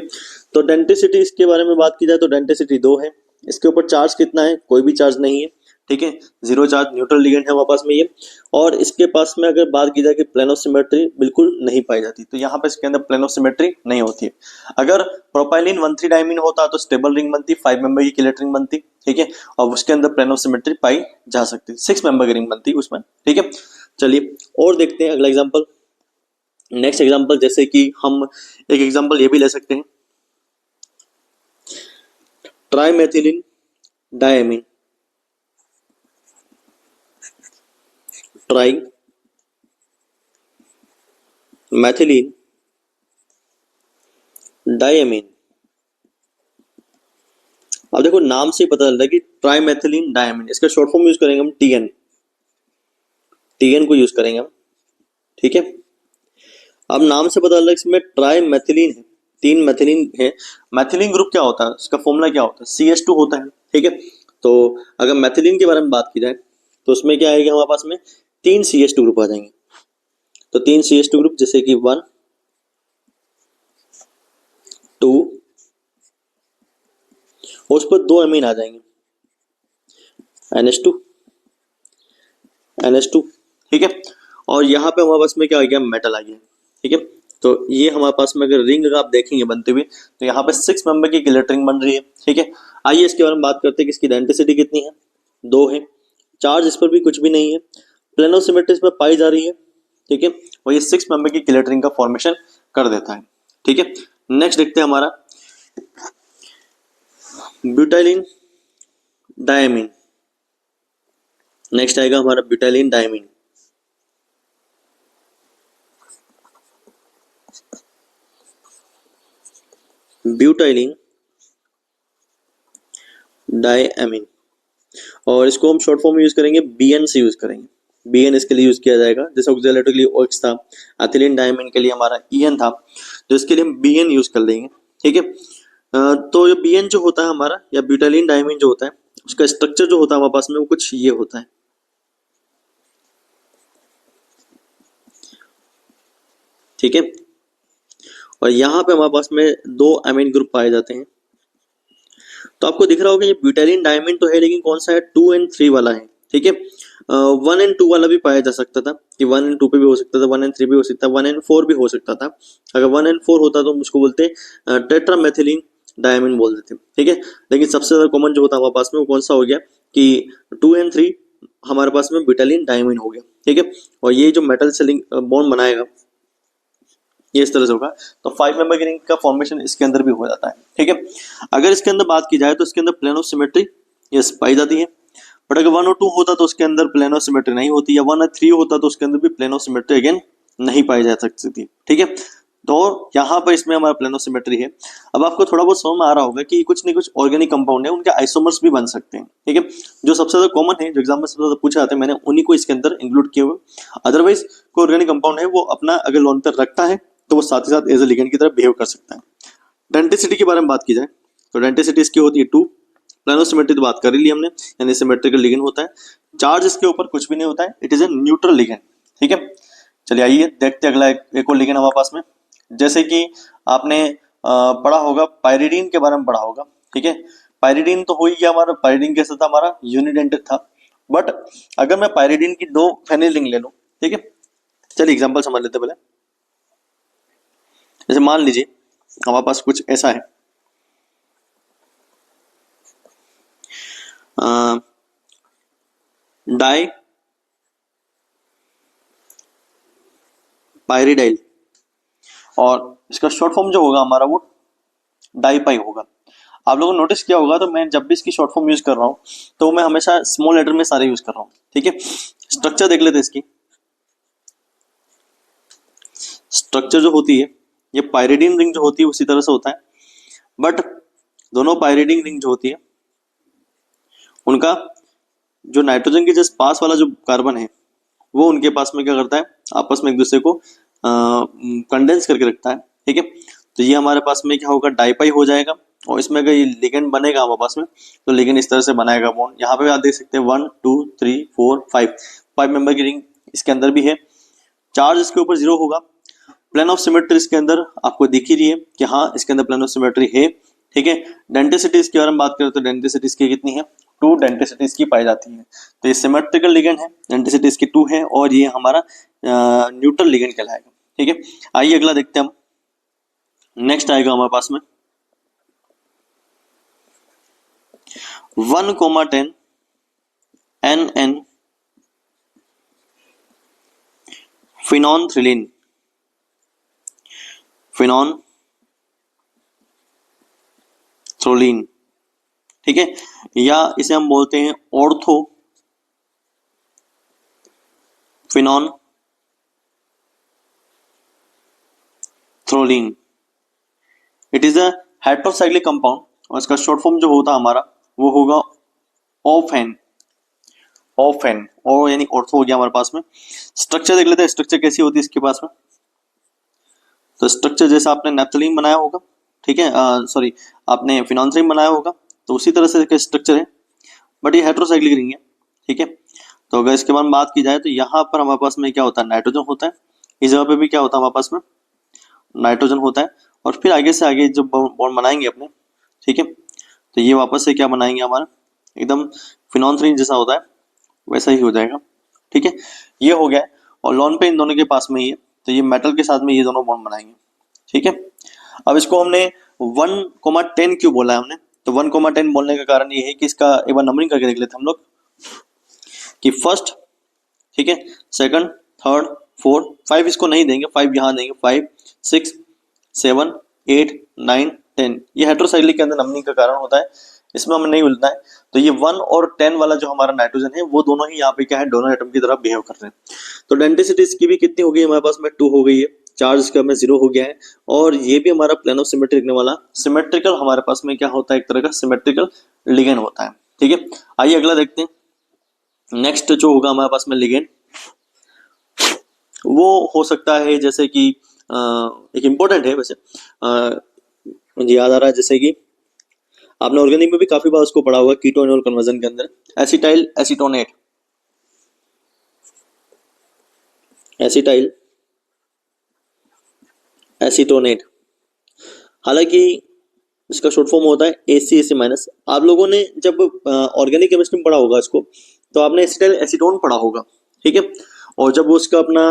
तो डेंसिटी इसके बारे में बात की जाए तो डेंसिटी 2 है। इसके ऊपर चार्ज कितना है, कोई भी चार्ज नहीं है। ठीक है, 0 चार्ज, न्यूट्रल लिगेंड है हमारे पास में ये। और इसके पास में अगर बात की जाए कि प्लेन ऑफ सिमेट्री बिल्कुल नहीं पाई जाती, तो यहाँ पे इसके अंदर प्लेन ऑफ सिमेट्री नहीं होती है। अगर प्रोपाइलिन 1,3 डायमीन होता तो स्टेबल रिंग बनती, 5 मेंबर की किलेट रिंग बनती। ठीक है, और उसके अंदर प्लेन ऑफ सिमेट्री पाई जा सकती, 6 मेंबर की रिंग बनती उसमें। ठीक है, चलिए और देखते हैं अगला एग्जाम्पल। नेक्स्ट एग्जाम्पल, जैसे कि हम एक एग्जाम्पल ये भी ले सकते हैं, ट्राइमेथिलीन डायमीन। Try मैथिलीन diamine. अब देखो नाम से पता चल रहा है कि ट्राइमेथिलीन डायमीन, इसका शॉर्ट फॉर्म यूज करेंगे हम TN को यूज करेंगे हम। ठीक है, अब नाम से पता चल रहा है इसमें ट्राइमेथिलीन है, 3 मैथिलीन है। मैथिलीन ग्रुप क्या होता है, इसका फॉर्मूला क्या होता है, CH2 होता है। ठीक है, तो अगर मैथिलीन के बारे में बात की जाए तो उसमें क्या आएगा हमारे पास में, 3 CH2 ग्रुप आ जाएंगे। तो 3 CH2 ग्रुप, जैसे कि 1 2 और उस पर 2 एमीन आ जाएंगे, NH2। ठीक है, और यहाँ पे हमारे पास में क्या आ गया, मेटल आ गया। ठीक है, तो ये हमारे पास में अगर रिंग आप देखेंगे बनते हुए तो यहाँ पे 6 मेंबर की किलेट रिंग बन रही है। ठीक है, आइए इसके बारे में बात करते हैं कि इसकी डेंसिटी कितनी है, 2 है। चार्ज इस पर भी कुछ भी नहीं है, प्लेन ऑफ सिमेट्री इसमें पाई जा रही है। ठीक है, और ये 6 मेंबर की किलेट रिंग का फॉर्मेशन कर देता है। ठीक है, नेक्स्ट देखते हैं हमारा ब्यूटाइलिन डायमीन। नेक्स्ट आएगा हमारा ब्यूटाइलिन डायमीन। ब्यूटाइलिन डायमीन, और इसको हम शॉर्ट फॉर्म में यूज करेंगे, बीएन से यूज करेंगे। बीएन इसके लिए यूज किया जाएगा, जैसे ऑक्जेलेटर के लिए ओएक्स था, एथिलीन डायमीन के लिए हमारा ईएन था, तो इसके लिए हम बीएन यूज कर लेंगे। ठीक है, तो ये बीएन जो होता है हमारा, या ब्यूटाइलिन डायमीन जो होता है, उसका स्ट्रक्चर जो होता है हमारे पास में वो कुछ ये होता है। ठीक है, और यहाँ पे हमारे पास में 2 अमीन ग्रुप पाए जाते हैं। तो आपको दिख रहा होगा ये ब्यूटाइलिन डायमीन तो है, लेकिन कौन सा है, 2 and 3 वाला है। ठीक है, 1 and 2 वाला भी पाया जा सकता था, कि 1 and 2 पे भी हो सकता था, 1 and 3 भी हो सकता था, 1 and 4 भी हो सकता था। अगर 1 and 4 होता तो हम उसको बोलते टेट्रामेथिलीन डायमीन बोल देते। ठीक है, लेकिन सबसे ज्यादा कॉमन जो होता है हमारे पास में वो कौन सा हो गया, कि 2 and 3 हमारे पास में ब्यूटाइलिन डायमीन हो गया। ठीक है, और ये जो मेटल से लिंक बॉन्ड बनाएगा ये इस तरह से होगा, तो 5 मेंबर की रिंग का फॉर्मेशन इसके अंदर भी हो जाता है। ठीक है, अगर इसके अंदर बात की जाए तो इसके अंदर प्लेन ऑफ सिमेट्री यस पाई जाती है, बट अगर 1 और 2 होता तो उसके अंदर प्लेन ऑफ सिमेट्री नहीं होती, या 1 और 3 होता तो उसके अंदर भी प्लेन ऑफ सिमेट्री अगेन नहीं पाई जा सकती थी। ठीक है, तो यहाँ पर इसमें हमारा प्लेन ऑफ सिमेट्री है। अब आपको थोड़ा बहुत समझ में आ रहा होगा कि कुछ नहीं कुछ ऑर्गेनिक कंपाउंड है, उनके आइसोमर्स भी बन सकते हैं। ठीक है, जो सबसे ज्यादा कॉमन है, जो एग्जाम में सबसे ज्यादा पूछे जाते हैं, मैंने उन्हीं को इसके अंदर इंक्लूड किए हुए। अदरवाइज कोई ऑर्गेनिक कंपाउंड है वो अपना अगर लोन पर रखता है तो वो साथ ही साथ एज ए लिगेंड की तरह बिहेव कर सकता है। डेंटिसिटी के बारे में बात की जाए तो डेंटिसिटी इसकी होती है 2। प्लेनो सिमेट्री तो बात कर ही ली हमने, यानी सिमेट्रिकल लिगेंड होता है। चार्ज इसके ऊपर कुछ भी नहीं होता है, it is a neutral ligand. ठीक है, चलिए आइए देखते हैं अगला एक और लिगेंड हमारे पास में। जैसे कि आपने पढ़ा होगा, पायरिडीन के बारे में पढ़ा होगा। ठीक है, पायरिडीन तो हो ही गया हमारा। पायरिडीन कैसा था हमारा, यूनिडेंटेड था। बट अगर मैं पायरिडीन की 2 फेनिल रिंग ले लूं, ठीक है, चलिए एग्जांपल समझ लेते पहले। जैसे मान लीजिए हमारे पास कुछ ऐसा है, डाई पायरिडाइल, और इसका शॉर्ट फॉर्म जो होगा हमारा वो डाईपाई होगा। आप लोगों ने नोटिस किया होगा, तो मैं जब भी इसकी शॉर्ट फॉर्म यूज कर रहा हूं तो मैं हमेशा स्मॉल लेटर में सारे यूज कर रहा हूं। ठीक है, स्ट्रक्चर देख लेते हैं इसकी। स्ट्रक्चर जो होती है, ये पायरिडीन रिंग जो होती है उसी तरह से होता है, बट दोनों पायरिडीन रिंग जो होती है उनका जो नाइट्रोजन के जस्ट पास वाला जो कार्बन है वो उनके पास में क्या करता है, आपस में एक दूसरे को कंडेंस करके रखता है। ठीक है, तो ये हमारे पास में क्या होगा, डाईपाई हो जाएगा, और इसमें अगर ये लिगेंड बनेगा हमारे पास में तो लिगेंड इस तरह से बनाएगा बॉन्ड। यहाँ पे आप देख सकते हैं 1 2 3 4 5 मेंबर की रिंग इसके अंदर भी है। चार्ज इसके ऊपर 0 होगा। प्लेन ऑफ सिमेट्री इसके अंदर आपको दिख ही रही है कि हाँ इसके अंदर प्लेन ऑफ सिमेट्री है। ठीक है, डेंटिसिटी इसके बारे में बात करें तो डेंटिसिटी इसकी कितनी है, 2 डेंटिसिटी इसकी पाई जाती है। तो ये सिमेट्रिकल लिगेंड है, डेंटिसिटी इसकी 2 है, और ये हमारा न्यूट्रल लिगेंड कहलाएगा। ठीक है, आइए अगला देखते हैं हम। नेक्स्ट आएगा हमारे पास में 1,10 NN फिनोनथ्रिलिन। फिनोनथ्रोलिन, ठीक है, या इसे हम बोलते हैं ortho phenanthroline. It is a heterocyclic compound, और इसका शॉर्ट फॉर्म जो होता है हमारा वो होगा ओफेन। ओफेन ओ यानी ऑर्थो हो गया हमारे पास में। स्ट्रक्चर देख लेते हैं, स्ट्रक्चर कैसी होती है इसके पास में। तो स्ट्रक्चर जैसा आपने नेप्थलीन बनाया होगा, ठीक है, सॉरी आपने फिनोनथ्रीन बनाया होगा, तो उसी तरह से स्ट्रक्चर है, बट ये हेट्रोसाइक्लिक रिंग है। ठीक है, तो अगर इसके बारे में बात की जाए तो यहाँ पर हमारे पास में क्या होता है, नाइट्रोजन होता है। इस जगह पे भी क्या होता है हमारे पास में, नाइट्रोजन होता है। और फिर आगे से आगे जब बॉन्ड बनाएंगे अपने, ठीक है, तो ये वापस से क्या बनाएंगे, हमारा एकदम फिनोनथ्रीन जैसा होता है वैसा ही हो जाएगा। ठीक है, ये हो गया है, और लॉन पे इन दोनों के पास में ही है, तो ये मेटल के साथ में ये दोनों बॉन्ड बनाएंगे। ठीक है, अब इसको हमने 1,10 क्यों बोला है हमने, तो 1,10 बोलने का कारण ये है कि इसका एक बार नंबरिंग करके देख लेते हैं हम लोग कि फर्स्ट, ठीक है, सेकंड, थर्ड, फोर्थ, 5 इसको नहीं देंगे, 5 यहाँ देंगे, 5 6 7, 8, 9, 10 ये हेटेरोसाइक्लिक के अंदर नंबरिंग का कारण होता है, इसमें हमें नहीं मिलता है। तो ये 1 और 10 वाला जो हमारा नाइट्रोजन है वो दोनों ही यहाँ पे क्या है, डोनर एटम की तरह बिहेव कर रहे हैं। तो डेंसिटी इसकी भी कितनी हो गई हमारे पास में 2 हो गई है, चार्ज इसका में 0 हो गया है, और ये भी हमारा प्लेन ऑफ सिमेट्री रखने वाला सिमेट्रिकल हमारे पास में क्या होता है, एक तरह का सिमेट्रिकल लिगेंड होता है। ठीक है, आइए अगला देखते हैं। नेक्स्ट जो होगा हमारे पास में लिगेंड, वो हो सकता है जैसे कि एक इम्पोर्टेंट है वैसे, मुझे याद आ रहा है जैसे कि आपने ऑर्गेनिक में भी काफी बार उसको पढ़ा होगा कीटो एनोल कन्वर्जन के अंदर, एसिटाइल एसीटोनेट, एसिटाइल एसीटोनेट, हालांकि इसका शॉर्ट फॉर्म होता है ACAC माइनस। आप लोगों ने जब ऑर्गेनिक केमिस्ट्री में पढ़ा होगा इसको, तो आपने एसिटाइल एसीटोन पढ़ा होगा। ठीक है, और जब उसका अपना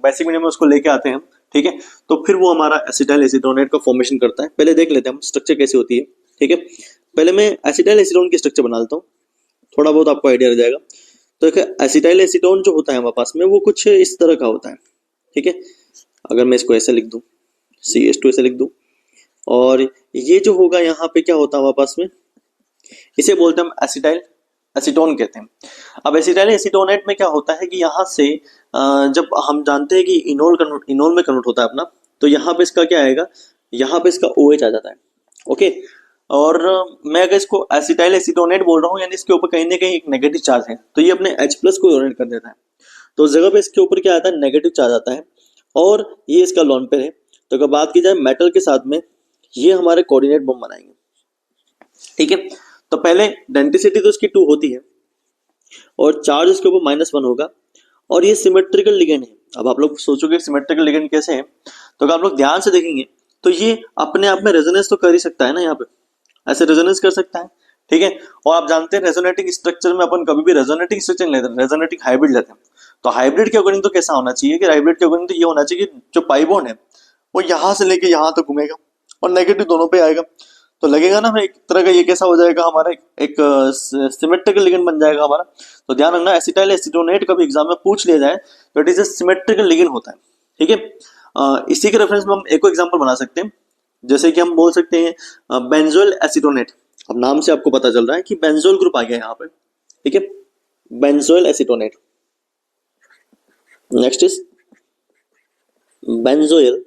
बेसिक मीनिंग में उसको लेके आते हैं, ठीक है, तो फिर वो हमारा एसिटाइल एसीटोनेट का फॉर्मेशन करता है। पहले देख लेते हैं हम स्ट्रक्चर कैसी होती है। ठीक है, पहले मैं एसिटाइल एसीटोन की स्ट्रक्चर बना लेता हूँ, थोड़ा बहुत आपको आइडिया रह जाएगा। तो एक एसिटाइल एसीटोन जो होता है हमारे पास में, वो कुछ इस तरह का होता है। ठीक है, अगर मैं इसको ऐसे लिख दूं, CH2 ऐसे लिख दूं, और ये जो होगा यहाँ पे क्या होता है हमारे पास में, इसे बोलते हैं हम एसिटाइल एसीटोन कहते हैं। अब एसिटाइल एसीटोनेट में क्या होता है कि यहाँ से जब हम जानते हैं कि इनोल में कन्वर्ट होता है अपना, तो यहाँ पे इसका क्या आएगा, यहाँ पे इसका OH आ जाता है। ओके, और मैं अगर इसको एसिटाइल एसीटोनेट बोल रहा हूँ, यानी इसके ऊपर कहीं ना कहीं एक नेगेटिव चार्ज है, तो ये अपने H+ को डोनेट कर देता है, तो उस जगह पे इसके ऊपर क्या आता है, नेगेटिव चार्ज आता है, और ये इसका लोन पेयर है। तो अगर बात की जाए मेटल के साथ में, ये हमारे कोऑर्डिनेट बॉन्ड बनाएंगे। ठीक है, तो पहले डेंसिटी तो इसकी 2 होती है, और चार्ज इसके ऊपर -1 होगा, और ये सिमेट्रिकल लिगेंड है। अब आप लोग सोचोगे सिमेट्रिकल लिगेंड कैसे है, तो अगर आप लोग ध्यान से देखेंगे तो ये अपने आप में रेजोनेंस तो कर ही सकता है ना, यहाँ पे ऐसे रेजोनेंस कर सकता है। ठीक है, और आप जानते हैं रेजोनेटिंग स्ट्रक्चर में अपन कभी भी रेजोनेटिंग स्ट्रक्चर नहीं लेते, रेजोनेटिंग हाइब्रिड लेते हैं। तो हाइब्रिड के अकॉर्डिंग तो कैसा होना चाहिए कि हाइब्रिड के अकॉर्डिंग तो ये होना चाहिए कि जो पाई बॉन्ड है वो यहाँ से लेके यहाँ तक घूमेगा, और नेगेटिव दोनों पे आएगा। तो लगेगा ना एक तरह का, ये कैसा हो जाएगा हमारा, एक सिमेट्रिकल लिगेंड बन जाएगा हमारा। तो ध्यान रखना, एसिटाइल एसीटोनेट कभी एग्जाम में पूछ लिया जाए तो it is a symmetrical ligand होता है। ठीक है, इसी के रेफरेंस में हम एक एग्जांपल बना सकते हैं, जैसे कि हम बोल सकते हैं बेंजोइल एसीटोनेट। अब नाम से आपको पता चल रहा है कि बेंजोइल ग्रुप आ गया यहाँ पे। ठीक है, benzoyl acetonate. Next is benzoyl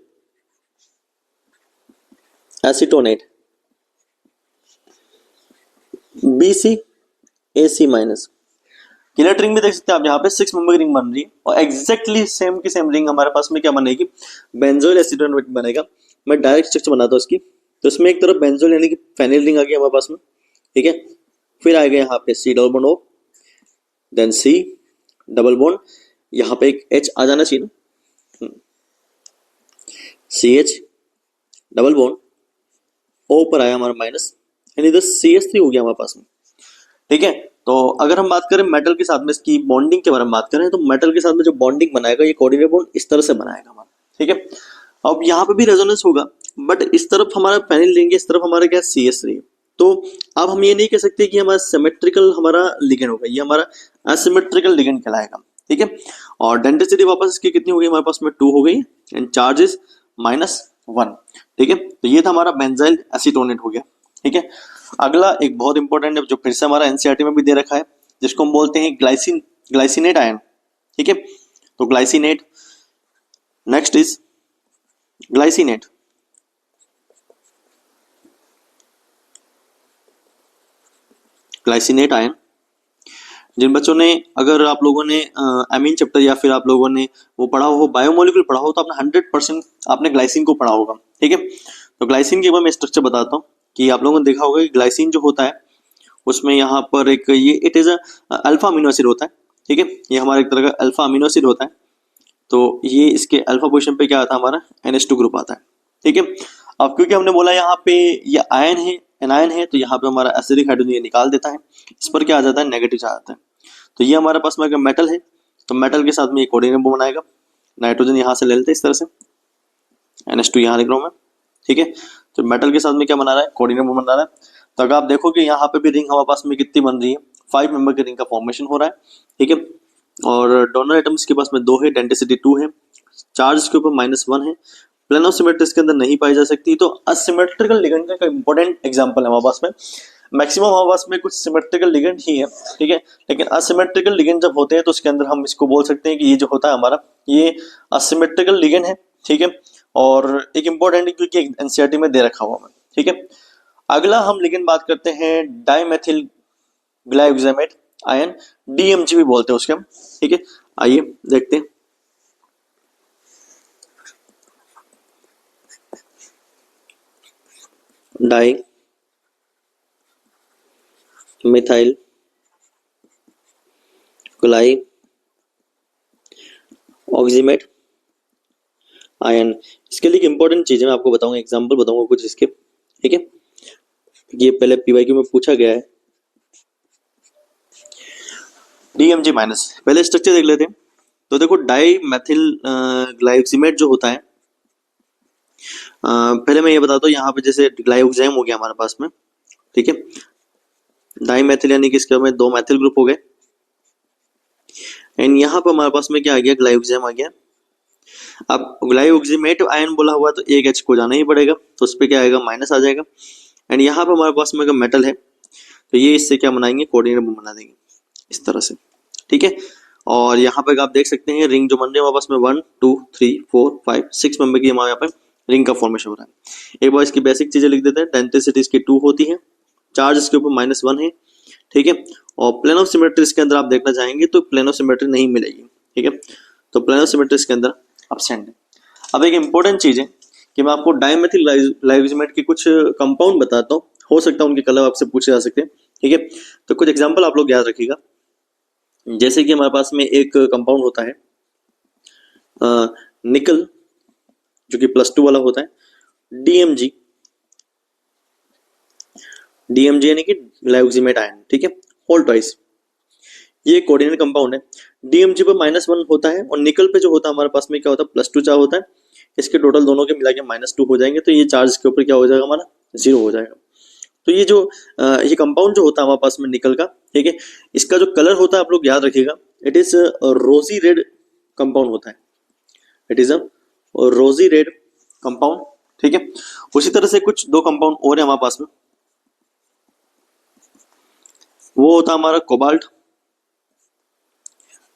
acetonate, BCAC minus. किलर रिंग भी देख सकते हैं आप, यहाँ पे 6 मेंबर रिंग बन रही है, और एग्जैक्टली सेम की सेम रिंग हमारे पास में क्या बनेगी, बेंजोइल एसीटोनेट बनेगा। मैं डायरेक्ट स्ट्रक्चर बनाता हूँ इसकी, तो इसमें एक तरफ बेंजोइल यानी कि फेनिल रिंग आ गई हमारे पास में। ठीक है, फिर आएगा यहाँ पे C double bond O, then C double bond, यहाँ पे एक H आ जाना चाहिए ना, CH डबल बॉन्ड O पर आया हमारा माइनस, यानी इधर CH3 हो गया हमारे पास में। ठीक है, तो अगर हम बात करें मेटल के साथ में इसकी बॉन्डिंग के बारे में बात करें, तो मेटल के साथ में जो बॉन्डिंग बनाएगा ये कोऑर्डिनेट बॉन्ड इस तरह से बनाएगा हमारा। ठीक है, अब यहाँ पे भी रेजोनेंस होगा, बट इस तरफ हमारा फेनिल लेंगे, इस तरफ हमारा क्या CH3। तो अब हम ये नहीं कह सकते कि हमारा सिमेट्रिकल हमारा लिगेंड होगा, ये हमारा असिमेट्रिकल लिगेंड कहलाएगा। ठीक है, और डेंसिटी वापस इसकी कितनी हो गई हमारे पास में 2 हो गई, एंड चार्ज इज -1। ठीक है, तो ये था हमारा बेंजाइल एसीटोनेट हो गया। ठीक है, अगला एक बहुत इंपॉर्टेंट है जो फिर से हमारा एनसीईआरटी में भी दे रखा है, जिसको हम बोलते हैं ग्लाइसिनेट आयन। ठीक है, तो glycinate, next is glycinate. Glycinate ion, जिन बच्चों ने, अगर आप लोगों ने एमीन चैप्टर या फिर आप लोगों ने वो पढ़ा हो, बायोमोलिक्यूल पढ़ा हो, तो आपने 100% आपने ग्लाइसिन को पढ़ा होगा। ठीक है, तो ग्लाइसिन के बाद मैं स्ट्रक्चर बताता हूँ कि आप लोगों ने देखा होगा कि ग्लाइसिन जो होता है उसमें यहाँ पर एक ये it is alpha amino acid होता है। ठीक है, ये हमारा एक तरह का अल्फा अमीनो एसिड होता है, तो ये इसके अल्फा पोजीशन पे क्या आता है हमारा NH2 ग्रुप आता है। ठीक है, अब क्योंकि हमने बोला यहाँ पे ये आयन है, एनायन है, तो यहाँ पे हमारा एसिडिक हाइड्रोजन ये निकाल देता है, इस पर क्या आ जाता है, नेगेटिव चार्ज आता है। तो ये हमारे पास में अगर मेटल है, तो मेटल के साथ में ये कोऑर्डिनेट बॉन्ड बनाएगा, नाइट्रोजन यहाँ से ले लेते हैं इस तरह से, NH2 यहाँ लिख रहा हूँ मैं। ठीक है, तो मेटल के साथ में क्या बना रहा है, कोऑर्डिनेट बॉन्ड बना रहा है। तो अगर आप देखोगे यहाँ पे भी रिंग हमारे पास में कितनी बन रही है, 5 मेंबर की रिंग का फॉर्मेशन हो रहा है। ठीक है, और डोनर एटम्स के पास में 2 है, डेंसिटी 2 है, चार्ज के ऊपर -1 है, प्लेन ऑफ सिमेट्री इसके अंदर नहीं पाई जा सकती। तो असिमेट्रिकल लिगेंड का इंपॉर्टेंट एग्जांपल है हमारे पास में। मैक्सिमम हमारे पास में कुछ सिमेट्रिकल लिगेंड ही है, ठीक है, लेकिन असिमेट्रिकल लिगेंड जब होते हैं तो उसके अंदर हम इसको बोल सकते हैं कि ये जो होता है हमारा ये असिमेट्रिकल लिगेंड है, ठीक है। और एक इंपॉर्टेंट है क्योंकि एनसीईआरटी में दे रखा हुआ है, ठीक है। अगला हम लिगेंड बात करते हैं डाइमेथिल ग्लाइकोसाइड आयन, डीएमजी भी बोलते हैं उसके हम, ठीक है। आइए देखते हैं। डाई मिथाइल ग्लाई ऑक्सीमेट आयन, इसके लिए इंपॉर्टेंट चीजें मैं आपको बताऊंगा, एग्जांपल बताऊंगा कुछ इसके, ठीक है। ये पहले पीवाईक्यू में पूछा गया है। डीएमजी माइनस, पहले स्ट्रक्चर देख लेते हैं। तो देखो डाई मैथिल ग्लाइकोसाइड जो होता है, पहले मैं ये बताता हूँ, यहाँ पे जैसे ग्लाइकोजाइम हो गया हमारे पास में, ठीक है। डाई मैथिल यानी कि इसके में दो मैथिल ग्रुप हो गए, एंड यहाँ पर हमारे पास में क्या आ गया, ग्लाइकोजाइम आ गया। अब ग्लाइकोक्सिमेट आयन बोला हुआ तो एक एच को जाना ही पड़ेगा, तो उस पर क्या आएगा, माइनस आ जाएगा। एंड यहाँ पे हमारे पास में अगर मेटल है तो ये इससे क्या बनाएंगे, कोऑर्डिनेट बॉन्ड बना देंगे इस तरह से, ठीक है। और यहाँ पे आप देख सकते हैं रिंग जो बन रही है हमारे पास में 1 2 3 4 5 6 मेंबर की हमारे यहाँ पे रिंग का फॉर्मेशन हो रहा है। एक बार इसकी बेसिक चीजें लिख देते हैं। डेंसिटी इसकी 2 होती है, चार्ज इसके ऊपर -1 है, ठीक है। और प्लेन ऑफ सिमेट्री इसके अंदर आप देखना चाहेंगे तो प्लेन ऑफ सिमेट्री नहीं मिलेगी, ठीक है। तो प्लेन ऑफ सिमेट्री इसके अंदर एब्सेंट है। अब एक इंपॉर्टेंट चीज है कि मैं आपको डाइमेथिल ग्लाइकोसाइड के कुछ कंपाउंड बताता हूँ, हो सकता है उनके कलर आपसे पूछे जा सकते हैं, ठीक है। तो कुछ एग्जांपल आप लोग याद रखिएगा। जैसे कि हमारे पास में एक कंपाउंड होता है निकल, जो कि +2 वाला होता है, डीएमजी, डीएमजी यानी कि ग्लाइकोसाइड आयन, ठीक है, होल ट्वाइस। ये कोऑर्डिनेट कंपाउंड है। डीएमजी पे -1 होता है और निकल पे जो होता है हमारे पास में क्या होता है, +2 चार्ज होता है। इसके टोटल दोनों के मिला के -2 हो जाएंगे, तो ये चार्ज के ऊपर क्या हो जाएगा, हमारा 0 हो जाएगा। तो ये जो ये कंपाउंड जो होता है हमारे पास में निकल का, ठीक है, इसका जो कलर होता है आप लोग याद रखिएगा, इट इज रोजी रेड कंपाउंड होता है, इट इज अ रोजी रेड कंपाउंड, ठीक है। उसी तरह से कुछ दो कंपाउंड और है हमारे पास में, वो होता है हमारा कोबाल्ट,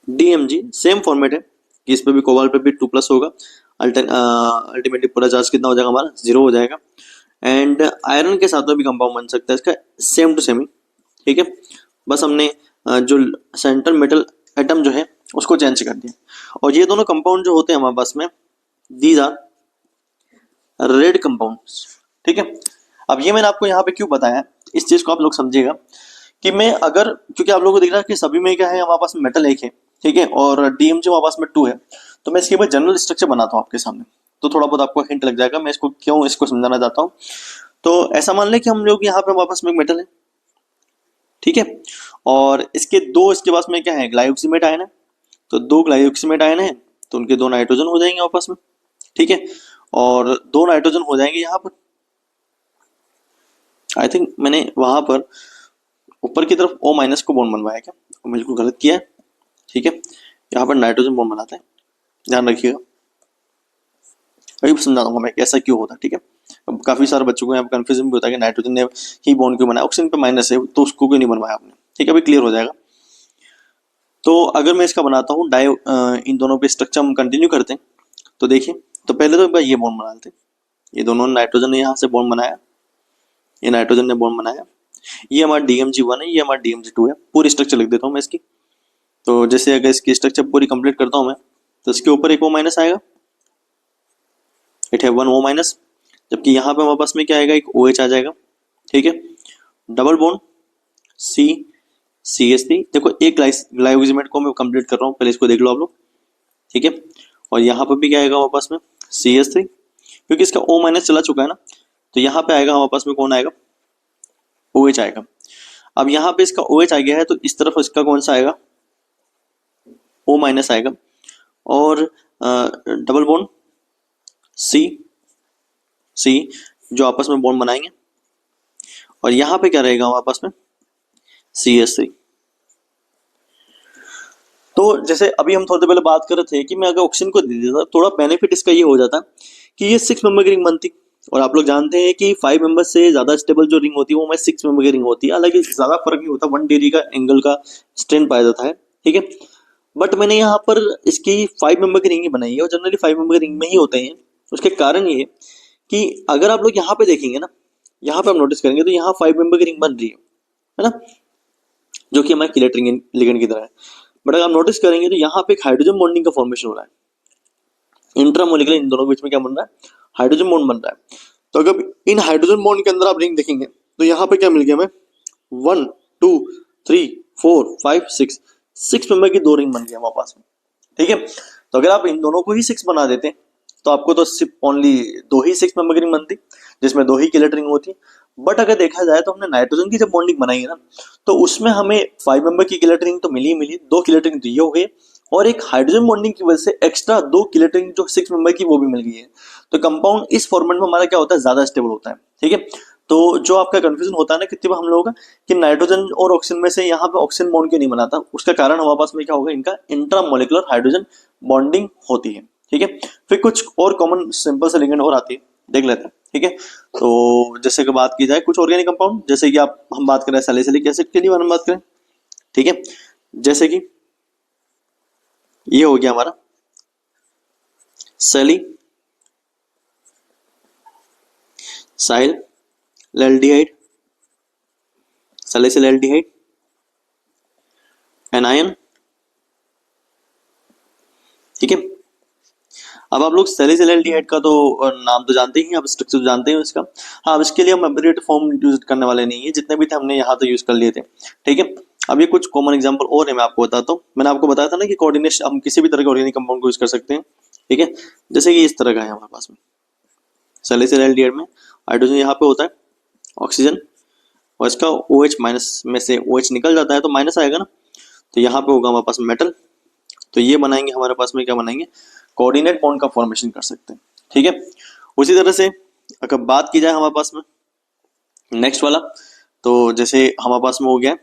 डीएमजी, सेम फॉर्मेट है कि इस पे भी कोबाल्ट पे भी 2+ होगा, अल्टीमेटली पूरा चार्ज कितना हो जाएगा, हमारा 0 हो जाएगा। एंड आयरन के साथ में भी कंपाउंड बन सकता है इसका, सेम टू सेम, ठीक है। बस हमने जो सेंट्रल मेटल एटम जो है उसको चेंज कर दिया। और ये दोनों कंपाउंड जो होते हैं हमारे पास में, दीज आर रेड कंपाउंड्स, ठीक है। अब ये मैंने आपको यहाँ पे क्यों बताया, इस चीज को आप लोग समझिएगा कि मैं अगर, क्योंकि आप लोगों को दिख रहा है कि सभी में क्या है, हमारे पास मेटल एक है, ठीक है, और डीएमजी हमारे पास में 2 है, तो मैं इसके बाद जनरल स्ट्रक्चर बनाता हूँ आपके सामने, तो थोड़ा बहुत आपको हिंट लग जाएगा मैं इसको क्यों इसको समझाना चाहता हूँ। तो ऐसा मान लें कि हम लोग यहाँ पे हमारे पास में मेटल है, ठीक है, और इसके पास में क्या है, ग्लाइकोसाइड आयन है, तो 2 ग्लाइकोसाइड आयन है, तो उनके 2 नाइट्रोजन हो जाएंगे आपस में, ठीक है, और 2 नाइट्रोजन हो जाएंगे यहाँ पर। आई थिंक मैंने वहां पर ऊपर की तरफ O- को बॉन्ड बनवाया क्या, बिल्कुल गलत किया है, ठीक है। यहाँ पर नाइट्रोजन बॉन्ड बनाते हैं, ध्यान रखिएगा, अभी समझा दूंगा मैं कैसा क्यों होता है, ठीक है। अब काफी सारे बच्चों को यहाँ पर कंफ्यूजन भी होता है कि नाइट्रोजन ने ही बॉन्ड क्यों बनाया, ऑक्सीजन पे माइनस है तो उसको क्यों नहीं बनवाया आपने, ठीक है, अभी क्लियर हो जाएगा। तो अगर मैं इसका बनाता हूँ इन दोनों पे स्ट्रक्चर हम कंटिन्यू करते हैं, तो देखिए, तो पहले तो एक बार ये बॉन्ड बना लेते हैं। ये दोनों नाइट्रोजन ने यहाँ से बॉन्ड बनाया, ये नाइट्रोजन ने बॉन्ड बनाया, ये हमारा DMG1 है, ये हमारा DMG2 है। पूरी स्ट्रक्चर लिख देता हूँ मैं इसकी। तो जैसे अगर इसकी स्ट्रक्चर पूरी कंप्लीट करता हूँ मैं, तो इसके ऊपर एक O- आएगा, इट है 1 O-, जबकि यहाँ पे हमारे पास में क्या आएगा, एक OH आ जाएगा, ठीक है। डबल बॉन्ड CH3, देखो एक ग्लाइकोसाइड को मैं कंप्लीट कर रहा हूँ, पहले इसको देख लो आप लोग, ठीक है। और यहाँ पर भी क्या आएगा हमारे पास में CH3, क्योंकि इसका O- चला चुका है ना, तो यहाँ पे आएगा हमारे पास में कौन आएगा, OH आएगा। अब यहाँ पे इसका OH आ गया है, तो इस तरफ इसका कौन सा आएगा, O- आएगा, और डबल बॉन्ड C जो आपस में बॉन्ड बनाएंगे, और यहाँ पे क्या रहेगा हमारे पास में CH3। तो जैसे अभी हम थोड़ी देर पहले बात कर रहे थे कि मैं अगर ऑक्सीजन को दे देता, थोड़ा बेनिफिट इसका ये हो जाता कि ये 6 मेंबर की रिंग बनती, और आप लोग जानते हैं कि 5 मेंबर से ज्यादा स्टेबल जो रिंग होती है वो हमारी 6 मेंबर की रिंग होती है। हालांकि ज्यादा फर्क नहीं होता, 1 डिग्री का एंगल का स्ट्रेन पाया जाता है, ठीक है। बट मैंने यहाँ पर इसकी 5 मेंबर की रिंग ही बनाई है, और जनरली 5 मेंबर की रिंग में ही होते हैं। उसके कारण ये है कि अगर आप लोग यहाँ पे देखेंगे ना, यहाँ पे आप नोटिस करेंगे तो यहाँ 5 मेंबर की रिंग बन रही है ना, जो कि हमारे किलेट लिगेंड की तरह है। बट अगर आप नोटिस करेंगे तो यहाँ पे एक हाइड्रोजन बॉन्डिंग का फॉर्मेशन हो रहा है इंट्रामोलिकुलर, इन दोनों के बीच में क्या बन रहा है, हाइड्रोजन बॉन्ड बन रहा है। तो अगर इन हाइड्रोजन बॉन्ड के अंदर आप रिंग देखेंगे तो यहाँ पे क्या मिल गया हमें, 1 2 3 4 5 6, 6 मेंबर की 2 रिंग बन गई हमारे पास में, ठीक है। तो अगर आप इन दोनों को ही 6 बना देते तो आपको तो सिर्फ ओनली 2 ही 6 मेंबर की रिंग बनती, जिसमें 2 ही किलेट रिंग होती। बट अगर देखा जाए तो हमने नाइट्रोजन की जब बॉन्डिंग बनाई है ना, तो उसमें हमें 5 मेंबर की किलेट रिंग तो मिली ही मिली, 2 किलेट रिंग तो ये हो गई, और एक हाइड्रोजन बॉन्डिंग की वजह से एक्स्ट्रा 2 किलेट रिंग जो 6 मेंबर की वो भी मिल गई है। तो कंपाउंड इस फॉर्मेट में हमारा क्या होता है, ज्यादा स्टेबल होता है, ठीक है। तो जो आपका कंफ्यूजन होता है ना कितनी बार हम लोगों का कि नाइट्रोजन और ऑक्सीजन में से यहाँ पे ऑक्सीजन बॉन्ड क्यों नहीं बनाता, उसका कारण हमारे पास में क्या होगा, इनका इंट्रामोलिकुलर हाइड्रोजन बॉन्डिंग होती है, ठीक है। फिर कुछ और कॉमन सिंपल से लिगेंड और आती है, देख लेते हैं, ठीक है। तो जैसे कि बात की जाए कुछ ऑर्गेनिक कंपाउंड, जैसे कि आप हम बात करें सैलिसिलिक एसिड के लिए हम बात करें, ठीक है। जैसे कि ये हो गया हमारा सैली साइल एल्डिहाइड, सैलिसिल एल्डिहाइड, एनायन, ठीक है। अब आप लोग सैलिसिल एल्डिहाइड का तो नाम तो जानते ही हैं, आप स्ट्रक्चर जानते हैं इसका। हाँ, अब इसके लिए हम एब्रिएट फॉर्म यूज करने वाले नहीं है, जितने भी थे हमने यहाँ तो यूज कर लिए थे, ठीक है। अब ये कुछ कॉमन एग्जांपल और है, मैं आपको बताता हूँ। मैंने आपको बताया था ना कि कोऑर्डिनेशन हम किसी भी तरह के ऑर्गेनिक कंपाउंड को यूज कर सकते हैं, ठीक है। जैसे कि इस तरह का है हमारे पास में सैलिसिल एल्डिहाइड में हाइड्रोजन यहाँ पे होता है, ऑक्सीजन, और इसका OH माइनस में से OH निकल जाता है तो माइनस आएगा ना, तो यहाँ पे होगा हमारे पास मेटल। तो ये बनाएंगे हमारे पास में, क्या बनाएंगे, कोऑर्डिनेट बॉन्ड का फॉर्मेशन कर सकते हैं, ठीक है। उसी तरह से अगर बात की जाए हमारे पास में नेक्स्ट वाला, तो जैसे हमारे पास में हो गया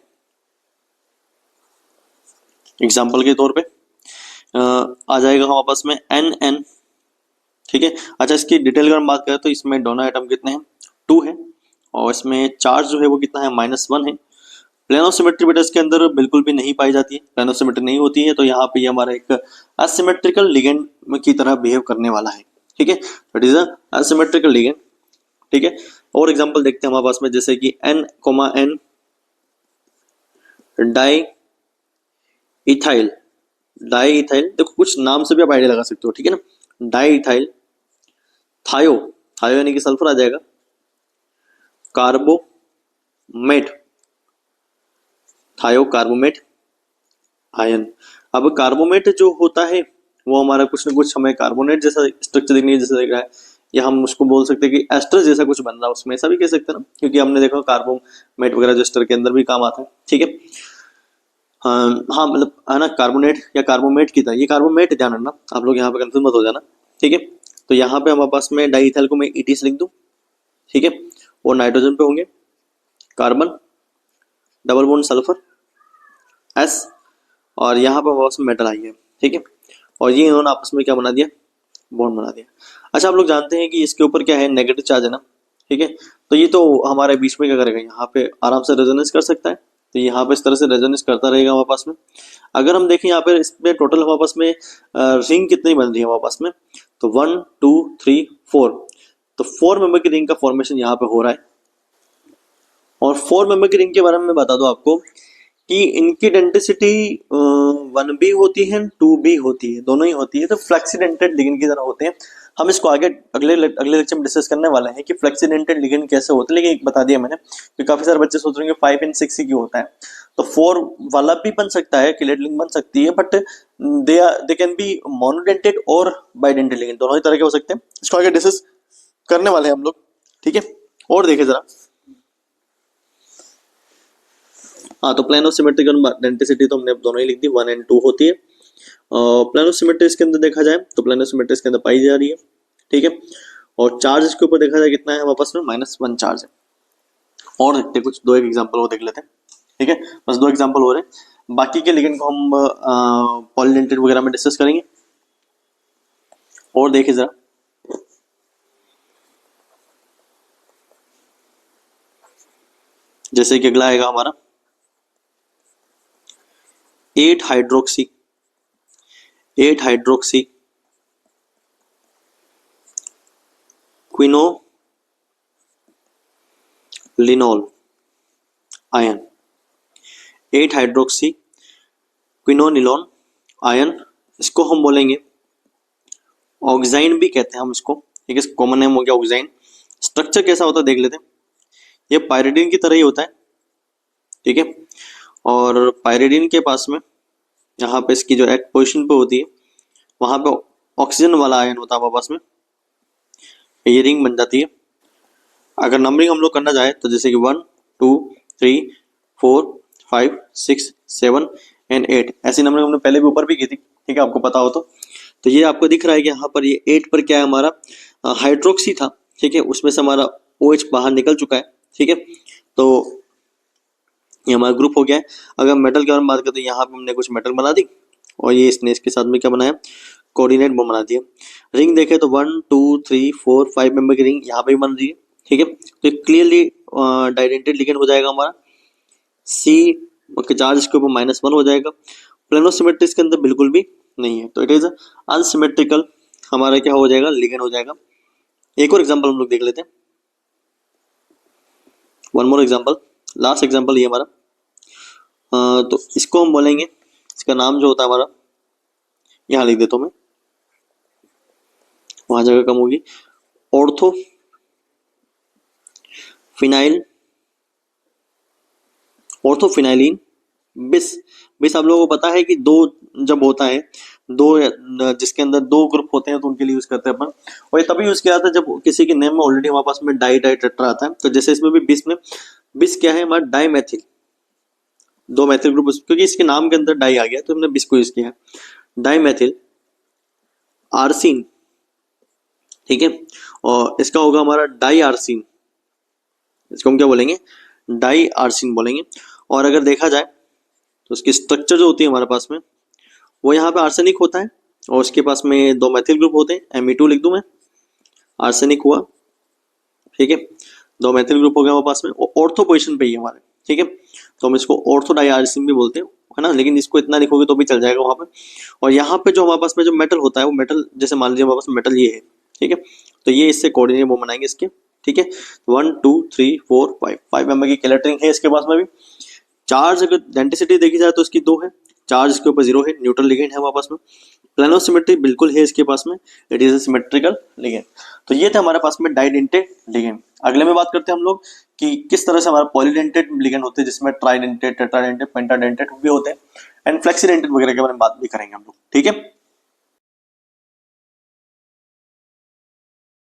एग्जांपल के तौर पे आ जाएगा हमारे पास में NN, ठीक है। अच्छा, इसकी डिटेल अगर हम बात करें तो इसमें दोनों एटम कितने हैं, 2 है, और इसमें चार्ज जो है वो कितना है, -1 है। प्लेनो सिमेट्री बेटा इसके अंदर बिल्कुल भी नहीं पाई जाती है, प्लेनो सिमेट्री नहीं होती है, तो यहाँ पे ये हमारा एक असिमेट्रिकल लिगेंड की तरह बिहेव करने वाला है, ठीक है। दैट इज असिमेट्रिकल लिगेंड, ठीक है। और एग्जांपल देखते हैं हमारे पास में, जैसे कि N, di ethyl, di ethyl, देखो कुछ नाम से भी आप आइडिया लगा सकते हो, ठीक है ना। डाई इथाइल, थायो, थायो यानी कि सल्फर आ जाएगा, कार्बोमेट, थायो कार्बोमेट आयन। अब कार्बोमेट जो होता है वो हमारा कुछ ना कुछ हमें कार्बोनेट जैसा स्ट्रक्चर देखने जैसा दिख रहा है, या हम उसको बोल सकते हैं कि एस्टर जैसा कुछ बन रहा है उसमें, ऐसा भी कह सकते हैं ना, क्योंकि हमने देखा कार्बोमेट वगैरह जो एस्टर के अंदर भी काम आता है, ठीक है। हाँ हाँ, मतलब है ना, कार्बोनेट या कार्बोमेट की तरह, ये कार्बोमेट ध्यान रखना आप लोग, यहाँ पे कंफ्यूज मत हो जाना, ठीक है। तो यहाँ पे हमारे पास में डाई इथाइल को मैं ET लिख दूं, ठीक है, और नाइट्रोजन पे होंगे carbon, double bond sulphur S, और यहाँ पे हमारे पास में मेटल आई है, ठीक है। और ये इन्होंने आपस में क्या बना दिया, बॉन्ड बना दिया। अच्छा, आप लोग जानते हैं कि इसके ऊपर क्या है, नेगेटिव चार्ज है ना, ठीक है। तो ये तो हमारे बीच में क्या करेगा, यहाँ पे आराम से रेजोनेंस कर सकता है, तो यहाँ पे इस तरह से रेजोनेंस करता रहेगा हमारे पास में। अगर हम देखें यहाँ पे इसमें टोटल हमारे पास में रिंग कितनी बन रही है हमारे पास में, तो 1 2 3 4, तो 4 मेंबर की रिंग का फॉर्मेशन यहाँ पे हो रहा है। और 4 मेंबर की रिंग के बारे में मैं बता दूं आपको कि इनकी डेंसिटी 1 भी होती है 2 भी होती है, दोनों ही होती है, तो फ्लेक्सीडेंटेड लिगेंड की तरह होते हैं। हम इसको आगे अगले लेक्चर में डिस्कस करने वाले हैं कि फ्लेक्सीडेंटेड लिगेंड कैसे होते हैं, लेकिन एक बता दिया मैंने, तो काफी सारे बच्चे सोच रहे हैं 5 एंड 6 ही क्यों होता है, तो 4 वाला भी बन सकता है, किलेट लिंक बन सकती है, but they can be monodentate और बाइडेंटेड लिगेंड, दोनों ही तरह के हो सकते हैं। इसको आगे डिस्कस करने वाले हैं हम लोग, ठीक है। और देखिए जरा, हाँ, तो प्लानो सिमेट्रिकल डेंसिटी तो हमने दोनों ही लिख दी, 1 और 2 होती है। प्लानो सिमेट्री इसके अंदर देखा जाए तो प्लानो सिमेट्री इसके अंदर पाई जा रही है, ठीक है। और चार्ज इसके ऊपर देखा जाए कितना है वापस में, -1 चार्ज है। और देखते कुछ 2 एग्जांपल और देख लेते हैं, ठीक है, बस 2 एग्जांपल हो रहे हैं, बाकी के लिगेंड को हम पॉलीडेंटेड वगैरह में डिस्कस करेंगे। और देखिए जरा, जैसे कि अगला आएगा हमारा 8 हाइड्रोक्सी क्विनोलिनोल आयन, 8 हाइड्रोक्सी क्विनोनिलोन आयन, इसको हम बोलेंगे ऑक्साइन भी कहते हैं हम इसको, ठीक है, कॉमन नेम हो गया ऑक्साइन। स्ट्रक्चर कैसा होता है देख लेते हैं। ये पायरिडीन की तरह ही होता है, ठीक है, और पायरिडीन के पास में यहाँ पे इसकी जो एक पोजीशन पे होती है वहां पे ऑक्सीजन वाला आयन होता है हमारे पास में, ये रिंग बन जाती है। अगर नंबरिंग हम लोग करना चाहे तो जैसे कि 1 2 3 4 5 6 7 एंड 8, ऐसी नंबरिंग हमने पहले भी ऊपर भी की थी, ठीक है, आपको पता हो तो ये आपको दिख रहा है कि यहाँ पर ये 8 पर क्या है हमारा हाइड्रोक्सी था, ठीक है, उसमें से हमारा OH बाहर निकल चुका है, ठीक है, तो ये हमारा ग्रुप हो गया है। अगर मेटल के बारे में बात करते हैं, यहाँ पे हमने कुछ मेटल बना दी और ये इसने इसके साथ में क्या बनाया, कोऑर्डिनेट बॉन्ड बना दिया। रिंग देखे तो 1 2 3 4 5 मेंबर की रिंग यहाँ पे भी बन रही है, ठीक है, तो क्लियरली डाइडेंटेड लिगेंड हो जाएगा हमारा। सी के चार्ज इसके ऊपर -1 हो जाएगा। प्लेनोसिमेट्री इसके अंदर बिल्कुल भी नहीं है, तो इट इज अनसिमेट्रिकल हमारा क्या हो जाएगा, लिगेंड हो जाएगा। एक और एग्जांपल हम लोग देख लेते हैं, one more example, last example ये हमारा, तो इसको हम बोलेंगे, इसका नाम जो होता है हमारा, यहाँ लिख देता हूँ मैं, वहां जगह कम होगी, ऑर्थो फिनाइलिन बिस आप लोगों को पता है कि दो जब होता है, दो जिसके अंदर दो ग्रुप होते हैं तो उनके लिए यूज करते हैं अपन, और ये तभी यूज किया जाता है जब किसी के नेम में ऑलरेडी हमारे पास में डाई टेट्रा आता है। तो जैसे इसमें भी बिस क्या है हमारा, डाइमेथिल, दो मैथिल ग्रुप, क्योंकि इसके नाम के अंदर डाई आ गया तो हमने बिस को यूज किया है, डाइमेथिल आर्सिन, ठीक है, और इसका होगा हमारा डाई आर्सिन, इसको हम क्या बोलेंगे, डाई आर्सिन बोलेंगे। और अगर देखा जाए तो उसकी स्ट्रक्चर जो होती है हमारे पास में, वो यहाँ पे आर्सेनिक होता है और उसके पास में दो मैथिल ग्रुप होते हैं, Me2 लिख दूं मैं, आर्सेनिक हुआ, ठीक है, दो मैथिल ग्रुप हो गया हमारे पास में, ऑर्थो पोजिशन पे ही है हमारे, ठीक है, तो हम इसको ऑर्थो डाई आर्सिन भी बोलते हैं, है ना, लेकिन इसको इतना लिखोगे तो भी चल जाएगा वहां पे। और यहाँ पे जो हमारे पास में जो मेटल होता है, वो मेटल जैसे मान लीजिए हमारे पास मेटल ये है, ठीक है, तो ये इससे कोऑर्डिनेट बॉन्ड बनाएंगे इसके, ठीक है, 1 2 3 4 5 मेंबर की कैलेटरिंग है इसके पास में भी। चार्ज अगर डेंसिटी देखी जाए तो इसकी 2 है, चार्ज इसके ऊपर 0 है, न्यूट्रल लिगेंड है हमारे पास में, प्लेनोसिमेट्री बिल्कुल है इसके पास में, it is a symmetrical ligand. तो ये थे हमारे पास में डाइडेंटेड लिगेंड। अगले में बात करते हैं हम लोग कि किस तरह से हमारा पॉलीडेंटेड लिगेंड होते हैं, जिसमें ट्राइडेंटेड, टेट्राडेंटेड, पेंटाडेंटेड भी होते हैं, एंड फ्लेक्सीडेंटेड वगैरह के बारे में बात भी करेंगे हम लोग, ठीक है।